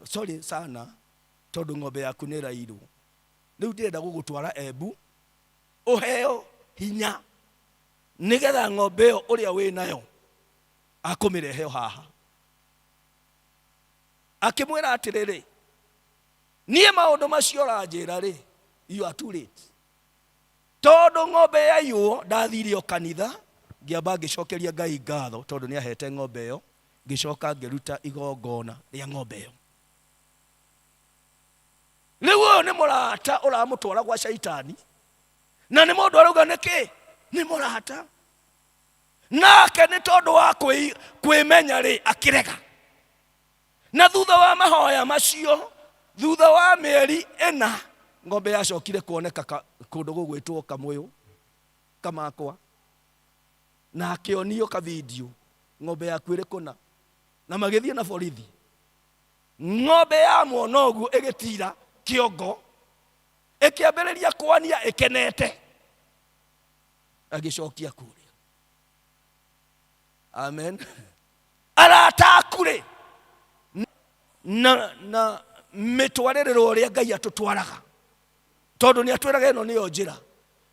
sorry sana tondu ng'ombe yaku ni rairu, riu ndirenda gugutwara Embu uheo hinya nigetha ng'ombe yo uria wi nayo akumireheo haha. Akimwira atiriri, nie maundu macio ranjira ri, you are too late. Tondu ng'ombe ya iwo ndathirio kanitha ngiamba ngicokeria Ngai ngatho tondu ni ahete ng'ombe yo, ngicoka ngiruta igongona ria ng'ombe yo. Riu uyu ni murata uramutwara gwa shaitani na ni mundu arauga niki ni murata nake ni tondu wa kwimenya ri akirega. Na thutha wa mahoya macio, thutha wa mieri 4 ng'ombe yacokire kuoneka kundu gugwitwo Kamũyũ Kamakwa, na akionio ka video ng'ombe yaku iri kuna, na magithie na borithi. Ng'ombe ya muona uguo igitira kiongo ikiambiriria kwania ikenete agicokia kuria. Amen. Arata akure na mitwarerero ria Ngai atutwaraga tondu ni atwiraga ino niyo njira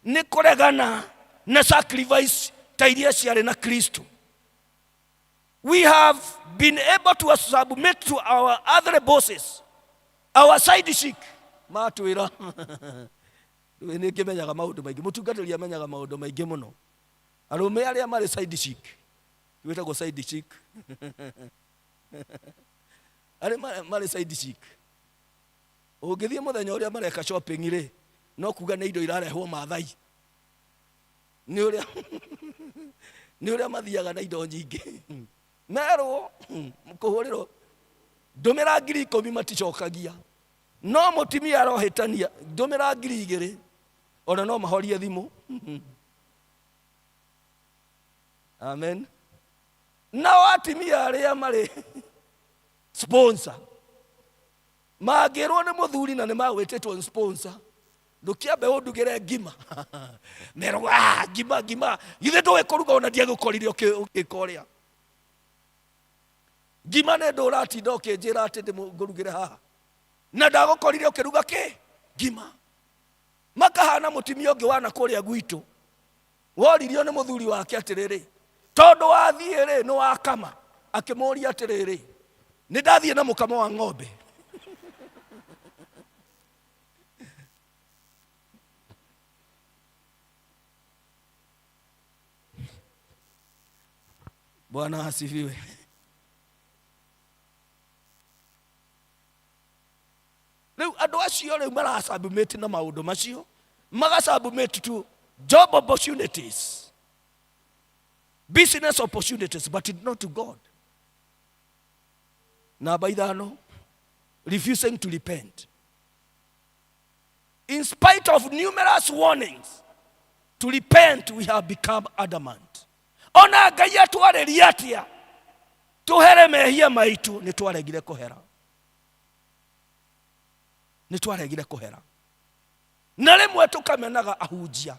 ni kuregana na sacrifice ta iria ciari na Kristo. We have been able to submit to our other bosses, our side chick matwira ni kimenyaga maundu maingi, mutungatiri amenyaga maundu maingi muno. Arume aria mari side chick wetagwo side chick Ari mari side chick. Ungithie muthenya uria mareka shopping ri no kuga ni indo irarehwo Maathai. Ni uria mathiaga na indo nyingi. Merwo mukuhuriro ndumira 10,000 maticokagia. No mutimia arohitania ndumira 2,000 ona no mahorie thimu. Amen. Na watimia aria mari sponsor magirwo ni muthuri na ni magwitetwo sponsor ndukiambe undugire ngima mero ngima ithe ndoe kuruga ona ndie gukorire ukikoria ngima ne ndo ratinda ukinjira ati ndi ngurugire haha na ndagukorire ukiruga ki ngima makahana mutimia ungi wana kuria gwitu woririo ni muthuri wake atiriri tondu wathie ri no akama akimuria atiriri ni ndathie na mukamo wa ng'ombe. Bwana asifiwe. Leo andu acio rĩu marasubmit na maundu macio magasubmit to job opportunities, business opportunities, but not to God. Namba 5, refusing to repent. In spite of numerous warnings to repent, we have become adamant. Ona Ngai atwareria atia tuhere mehia maitu ni twaregire kuhera. Ni twaregire kuhera. Na rimwe tukamenaga ahunjia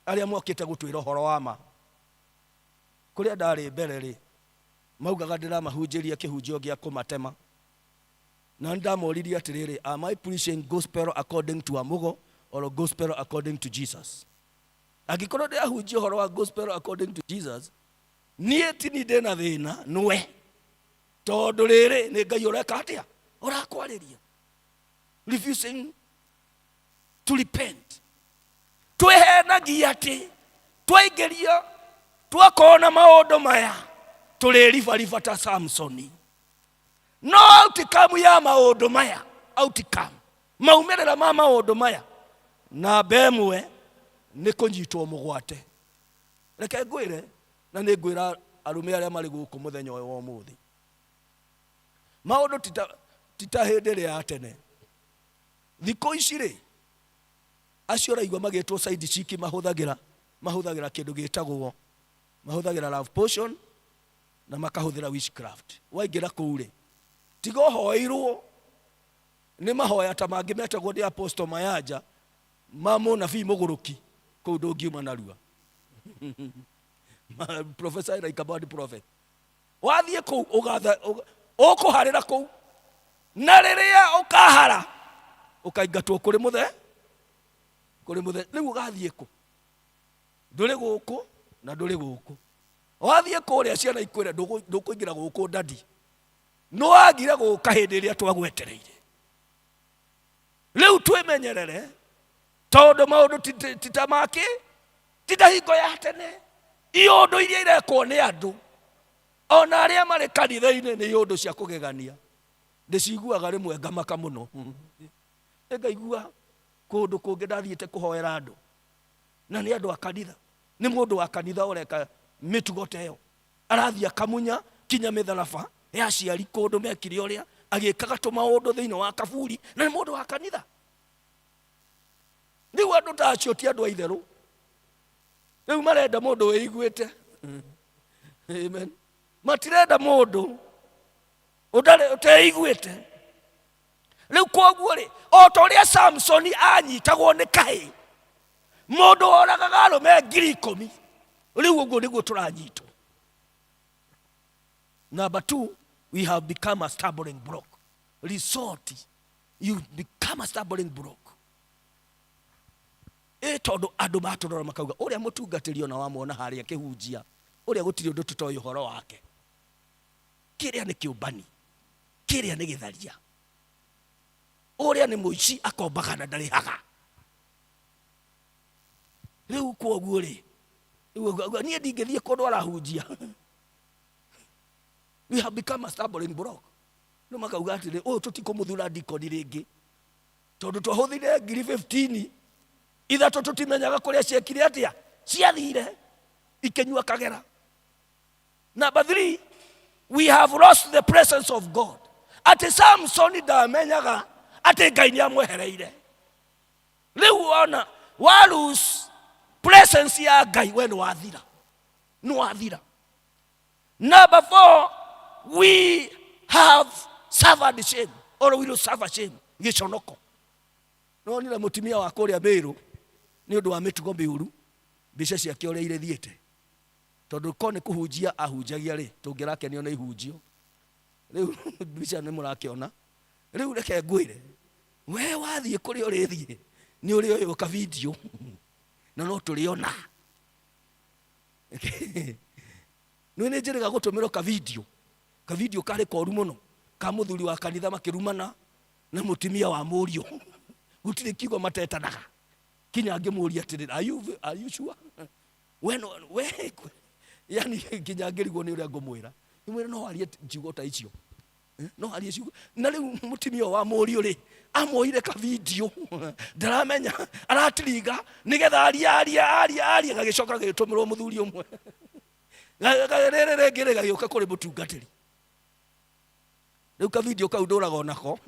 aria mokite gutwira horo wa ma. Kuria ndari mbere ri maugaga ndiramahunjiria kihunjio gia kumatema. Na ndamoririe atiriri, am I preaching gospel according to Amugo or gospel according to Jesus? Agikorwo ndiahunjia horo wa gospel according to Jesus, nie tini ndina thina nwe tondu riri ni Ngai ureka atia urakwariria. Refusing to repent. Twehenagia ati twaigeria twakona maundu maya tuliribariba ta Samsoni. No outcome ya maundu maya, outcome maumerera ma maundu maya na bemwe ni kunyitwo mugwate. Reke ngwire na ni ngwira arume aria mari guku muthenya wa umuthi, maundu tita hindi ya tene. Thiko ici ri acio raigwa magitwo side chick mahuthagira kindu gitagwo mahuthagira love potion na makahuthira witchcraft. Waingira kuu ri tigo hoirwo ni mahoya ta mangi metagwo ndi Apostle Mayanja mamo na fi muguruki kuu ndungiuma narua. Professor like about the prophet wathie kuu ugatha ukuharira kuu na riria ukahara ukaingatwo kuri muthe riu ugathie ku nduri guku na nduri guku. Wathie kuria ciana ikwira ndukuingira guku ndadi no agire guka hindi iria twagwetereire. Riu twimenyerere tondu maundu titamaki titahingo ya tene. Iundu iria irekwo ni andu ona aria mari kanitha-ini ni iundu cia kugegania. Ndiciguaga rimwe ngamaka muno. Ngaigua kundu kungi ndathiite kuhoera andu na ni andu a kanitha, ni mundu wa kanitha ureka mitugo teyo arathia akamunya kinya mitharaba ya ciari kundu mekire uria agikaga tumaundu thiini wa kaburi na ni mundu wa kanitha. Riu andu ta acio ti andu a itheru. Riu marenda mundu wiguite. Amen. Matirenda mundu uteiguite. Riu koguo ri o ta uria Samsoni anyitagwo ni kahi mundu oragaga arume 10,000. Riu uguo niguo turanyitwo. Number 2, we have become a stumbling block. Resort, you become a stumbling block. Tondu andu maturora makauga uria mutungatiri ona wamwona haria kihunjia uria gutiri undu tutoy uhoro wake. Kiria ni kiubani, kiria ni githaria, uria ni muici akombaga na ndarihaga. Riu koguo ri nie ndingithie kundu arahunjia We have become a stumbling block. No makauga atĩrĩ, ũyũ tũtikũmũthura ndikoni rĩngĩ. Tondũ twahũthire ngiri 15, ithatũ tũtimenyaga kũrĩa ciekire atĩa, ciathire ikenyua kagera. Number 3, we have lost the presence of God. Ati Samson ndamenyaga ati Ngai nĩ amwehereire. Rĩu ona wa lose presence ya Ngai when wathira. No wathira. Number 4, we have suffered shame, or we will suffer shame. Gĩconoko. No nĩ mũtumia wa kũrĩa Mbĩrũ nĩ ũndũ wa mĩtugo mĩũru mbica ciake ũrĩa irethiĩte. Tondũ ko nĩ kũhunjia ahunjagia rĩ, tũngĩrakenio nĩ ihunjio. Rĩu mbica nĩ mũrakĩona. Rĩu reke ngwĩre, we wathiĩ kũrĩa ũrĩthiĩ nĩ ũrĩ ũyũ ka video na no tũrĩona. Nĩ njĩrĩga gũtũmĩrwo ka video karĩ koru mũno ka mũthuri wa kanitha makĩrumana na mũtumia wa mũriũ. Gũtirĩ kiugo matetanaga. Kinya angĩmũria atĩrĩ, are you sure? We yani kinya angĩrigwo nĩ ũrĩa ngũmwĩra. Nĩmwĩra no arie njiugo ta icio. No arie ciugo. Na rĩu mũtumia wa mũriũ rĩ, amoire ka video. Ndaramenya aratiringa nĩgetha aria gagĩcoka gĩtũmĩrwo mũthuri ũmwe. Rĩrĩ ngĩrĩga gĩũka kũrĩ mũtungatĩri. Rĩu ka video kau ndũraga onako,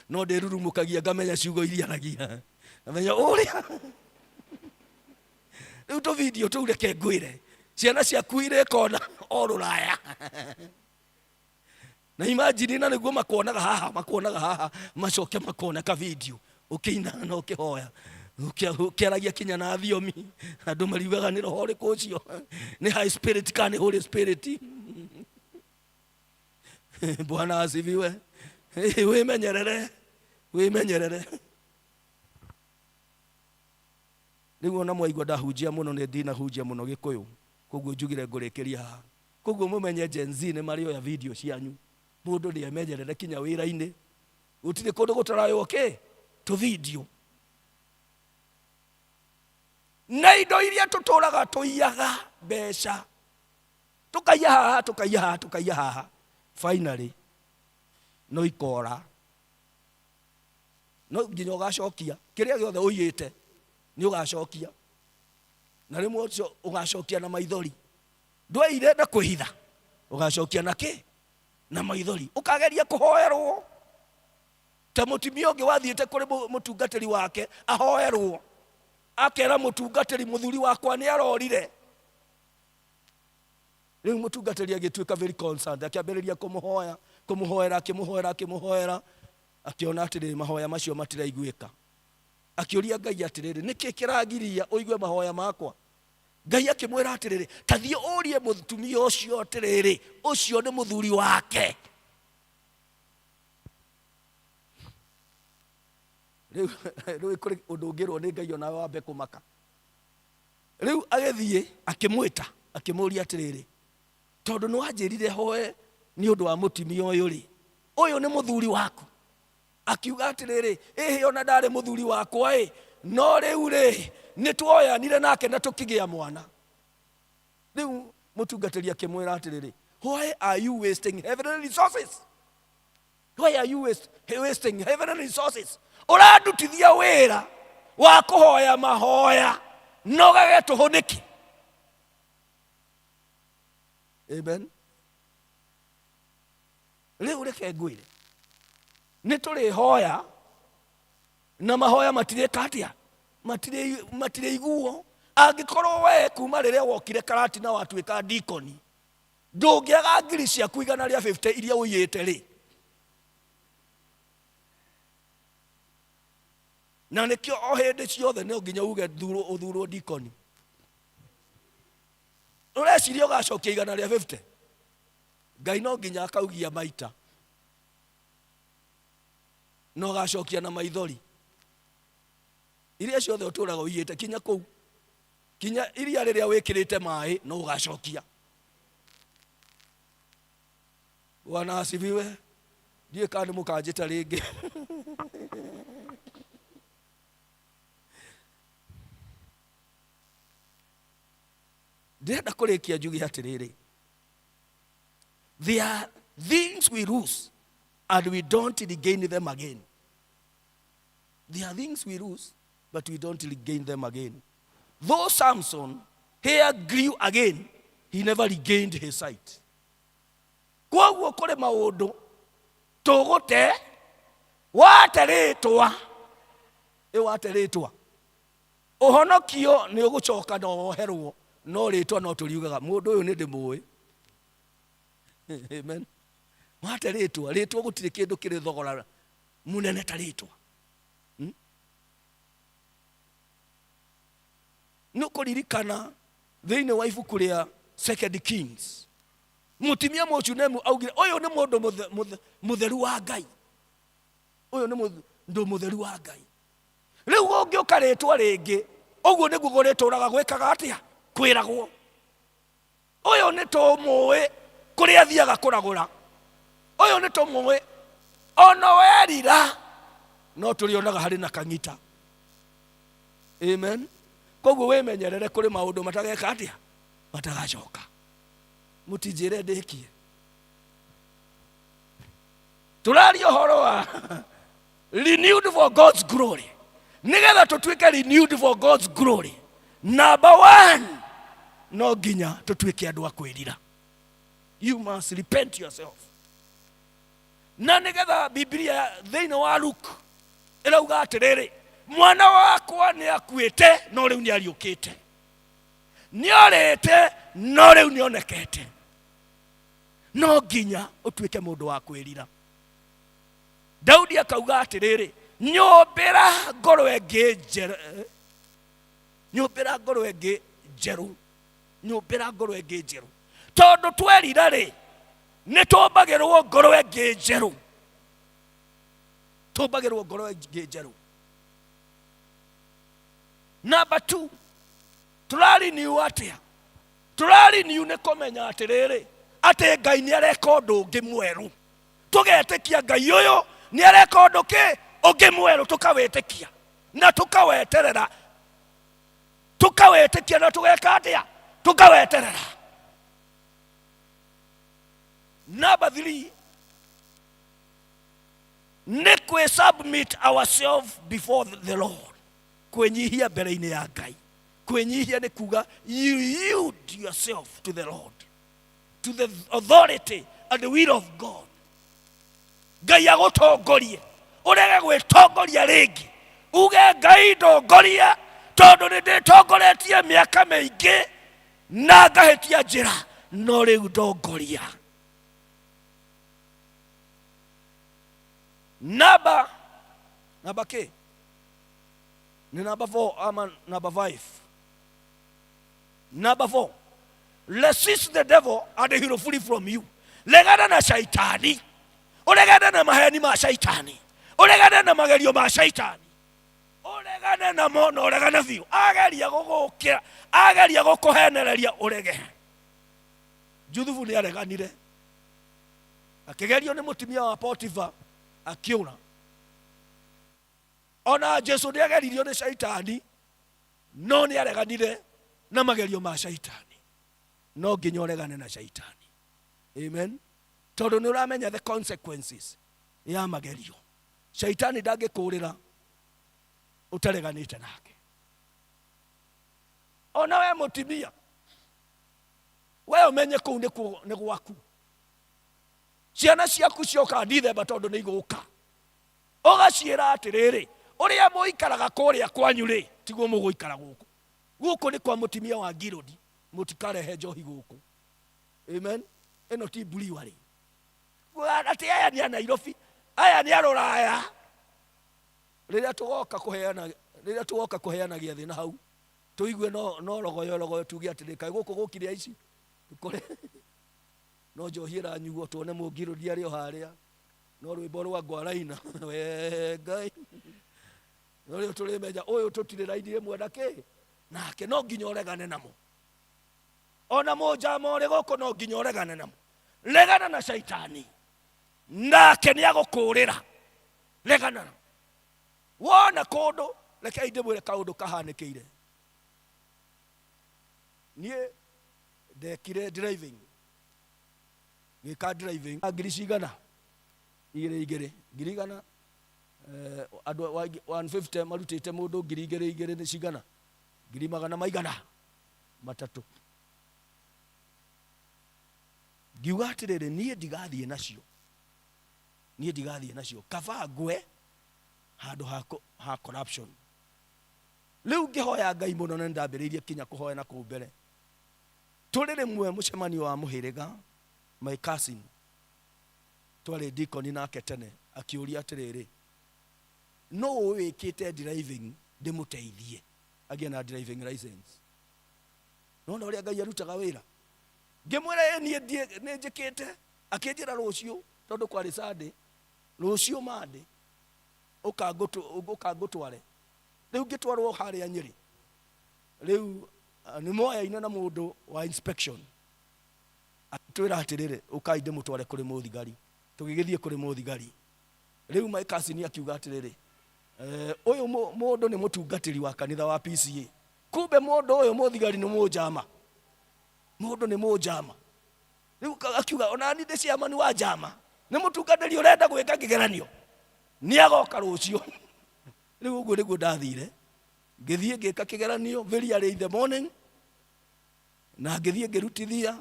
no ndĩrurumũkagia ngamenya ciugo iria aragia. Ngamenya ũrĩa. Rĩu tũ video tũu reke ngwĩre, ciana ciaku irĩ kona o Rũraya. Na imagine na nĩguo makonaga haha, macoke makona ka video. Ũkĩina na ũkĩhoya. Ũkĩaragia kinya na thiomi. Andũ mariugaga nĩ roho ũrĩkũ ũcio. Nĩ high spirit kana holy spirit. Bwana asifiwe. Wĩmenyerere. Rĩu ona mwaigua ndahunjia mũno nĩ ndinahunjia mũno Gĩkũyũ. Koguo njugire ngũrĩkĩria haha. Koguo mũmenye Gen Z nĩ marĩoya video cianyu. Mũndũ nĩ emenyerere kinya wĩra-inĩ. Gũtirĩ kũndũ gũtaraywo tũ video. Na indo iria tũtũraga tũiyaga mbeca. Tũkaiya haha. Finally, no ikora. No nginya ũgacokia. Kĩrĩa gĩothe ũiyĩte nĩ ũgacokia. Na rĩmwe ũcio ũgacokia na maithori. Ndweire na kwĩhitha. Ũgacokia na kĩ? Na maithori. Ũkageria kũhoerwo. Ta mũtumia ũngĩ wathiĩte kũrĩ mũtungatĩri wake ahoerwo. Akera mũtungatĩri mũthuri wakwa nĩ arorire. Rĩu mũtungatĩri agĩtuĩka very concerned, akĩambĩrĩria kũmũhoera. Akiona atĩrĩrĩ mahoya macio matiraiguĩka. Akĩũria Ngai atĩrĩrĩ, nĩkĩ kĩragiria ũigue mahoya makwa? Ngai akĩmwĩra atĩrĩrĩ, ta thiĩ ũrie mũtumia ũcio atĩrĩrĩ, ũcio nĩ mũthuri wake. Rĩu kũrĩ ũndũ ũngĩrwo nĩ Ngai onawe wambe kũmaka. Rĩu agĩthiĩ akĩmwĩta, akĩmũria atĩrĩrĩ, tondũ nĩ wanjĩrire hoe nĩ ũndũ wa mũtumia ũyũ rĩ, ũyũ nĩ mũthuri waku. Akiuga atĩrĩrĩ, ona ndarĩ mũthuri wakwa ĩ, no rĩu rĩ, nĩ tuoyanire nake na tũkĩgĩa mwana. Rĩu mũtungatĩri akĩmwĩra atĩrĩrĩ, why are you wasting heavenly resources? Why are you wasting heavenly resources? Ũrandutithia wĩra wa kũhoya mahoya no gagetũhũnĩki. Amen. Rĩu reke ngwĩre, nĩ tũrĩhoya na mahoya matirĩka atĩa, matirĩiguo. Angĩkorwo we kuma rĩrĩa wokire Karatina watuĩka ndikoni, ndũngĩaga ngiri ciaku 150 iria ũiyĩte rĩ. Na nĩkĩo o hĩndĩ ciothe no nginya uge ũthurwo ndikoni. Ũreciria ũgacokia 150? Ngai no nginya akaugia maita. No ũgacokia na maithori. Iria ciothe ũtũraga ũiyĩte kinya kũu. Kinya iria rĩrĩa wĩkĩrĩte maĩ no ũgacokia. Bwana asifiwe. Ndiye kana mũkanjĩta rĩngĩ. Ndĩrenda kũrĩkia njuge atĩrĩrĩ. There things we lose and we don't regain them again. There are things we lose, but we don't regain them again. Though Samson hair grew again, he never regained his sight. Kwa kore maundu tugote wateretwa uhonokio ni ugucoka no woherwo no ritwa no turiugaga mundu uyu ni ndimui. Amen. Wateretwa ritwa gutire kindu kiri thogora munene ta ritwa. Nukuririkana thiini wa ibuku ria Second Kings, mutimia Moshunemu augire uyu ni mundu mutheru wa Ngai, uyu ni mundu mutheru wa Ngai. Riu ungiuka ritwa ringi uguo niguo gurituraga gwikaga atia kwiragwo. Uyu ni tumui kuria thiaga kuragura, uyu ni tumui ono werira no turionaga hari na kangita. Amen. Koguo wemenyerere kuri maundu matageka atia matagacoka. Mutijire ndikie turari uhoro wa renewed for God's glory. Nigetha tutuike renewed for God's glory, number one, no ginya tutuike andu a kwirira. You must repent yourself. Na nigetha Biblia thiini wa Luke irauga atiriri, mwana wakwa ni akuite no riu ni ariukite, ni orete no riu ni onekete. No ginya utuike mundu wa kwirira. Daudi akauga atiriri, nyumbira ngoro engi njeru, nyumbira ngoro engi njeru, nyumbira ngoro engi njeru. Tondu twerira ri ni tumbagirwo ngoro engi njeru, tumbagirwo ngoro engi njeru. Number two, turari ni atia, turari ni ne komenya atiriri ati Ngai ni areka undu ungi mweru. Tugetikia Ngai uyu ni areka undu ki ungi mweru, tukawetikia na tukaweterera, tukawetikia na tugeka atia tukaweterera. Number three, ni kwe submit ourselves before the Lord. Kwenyihia mbere-ini ya Ngai. Kwenyihia ni kuga you yield yourself to the Lord, to the authority and the will of God. Ngai agutongorie, urege gwitongoria ringi, uge Ngai ndongoria tondu ni nditongoretie miaka mingi na ngahitia njira, no riu ndongoria. Number K. Ni number 4 ama number 5. Number 4. Resist the devil and he will flee from you. Legana na shaitani. Ulegana na maheni ma shaitani. Ulegana na magerio ma shaitani. Ulegana na mono, ulegana view. Ageria gugukira, ageria gukuhenereria urege. Juthufu ni areganire. Akigerio ni mutimia wa Potifa akiura. Ona Jesu ni ageririo ni shaitani, no ni areganire na magerio ma shaitani. No nginya uregane na shaitani. Amen. Tondu ni uramenya the consequences ya magerio. Shaitani ndangĩkũrĩra utareganĩte nake. Ona we mutimia, we umenye kũu nĩ gwaku. Ciana ciaku cioka ndithemba tondu nĩ igũka, ũgaciĩra atĩrĩrĩ, ũrĩa mũikaraga kũrĩa kwanyu rĩ tiguo mũgũikara gũkũ. Gũkũ nĩ kwa mutimia wa Girodi, mũtikarehe njohi gũkũ. Amen. Ĩno ti Buriwa rĩ. Ati aya ni a Nairobi, aya ni a Rũraya. Rĩrĩa tũgoka kũheana gĩathĩ na hau tũigue no rogoyo tuge atĩrĩ kaĩ gũkũ gũkire aici tukore no njohi ĩranyuo tuone Mũngirodi arĩ o harĩa, no rwĩmbo rwa ngwaraina we Ngai no rĩo tũrĩmenya ũyũ tũtirĩ raini ĩmwe nake nake, no nginya ũregane namo. Ona mũnjama ũrĩ gũkũ no nginya ũregane namo. Regana na shaitani, nake nĩ agũkũrĩra. Regana namo. Wona kũndũ, rekei ndĩmwĩre kaũndũ kahanĩkĩire. Niĩ ndekire driving gika driving ngiri cigana igiri ngirigana andu 150 marutite mundu ngiri igiri ni cigana ngiri magana maigana matatu. Ngiuga atiriri nie ndigathie nacio kaba ngwe handu ha corruption. Riu ngihoya Ngai muno na ndambiriirie kinya kuhoya na kumbere turire mwe mucemanio wa muhiriga my cousin twari deacon nake tene akiuria atiriri no wikite driving ndimuteithie agia na driving license. No uria Ngai arutaga wira ngimwira nie ni njikite akinjira rucio tondu kwari Sunday rucio mande ukangutware riu ngitwarwo haria Nyeri. Riu ni moya ina na mundu wa inspection atwira atiriri ukai ndimutware kuri muthigari tugigithie kuri muthigari. Riu my cousin akiuga atiriri uyu mundu ni mutungatiri wa kanitha wa PCA kumbe mundu uyu muthigari ni mujama mundu ni mujama. Riu akiuga ona ni ndiciamani wa jama ni mutungatiri urenda gwika kigeranio ni agoka rucio. Riu uguo niguo ndathire ngithie ngika kigeranio very early in the morning na ngithie ngirutithia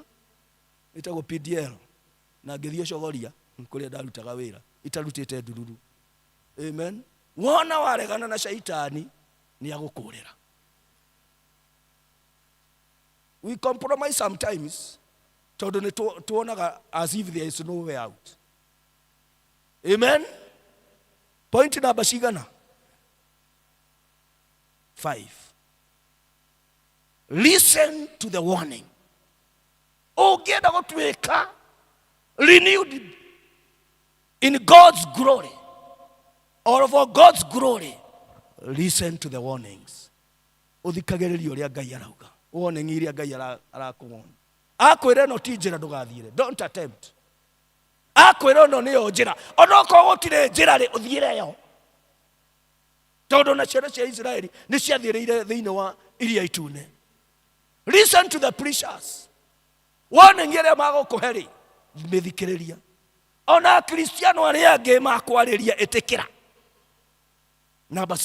itagwo PDL na ngithie cogoria kuria ndarutaga wira itarutite ndururu. Amen. Wona waregana na shaitani ni agukurira. We compromise sometimes tondu ni tuonaga as if there is no way out. Amen. Point number cigana 5. Listen to the warning. Ugienda gutwika renewed in God's glory or for God's glory, listen to the warnings. Uthikagiriria uria Ngai arauga. Warning iria Ngai arakuona. Akwire no ti njira ndugathire. Don't attempt. Akwire no niyo njira. Onoko gutire njira ri uthiire yo. Tondu na ciana cia Israeli ni ciathireire thiini wa iria itune. Listen to the preachers. Warning iria magukuheri mithikiriria. Ona Kristiano aria angi makwariria itikira. Number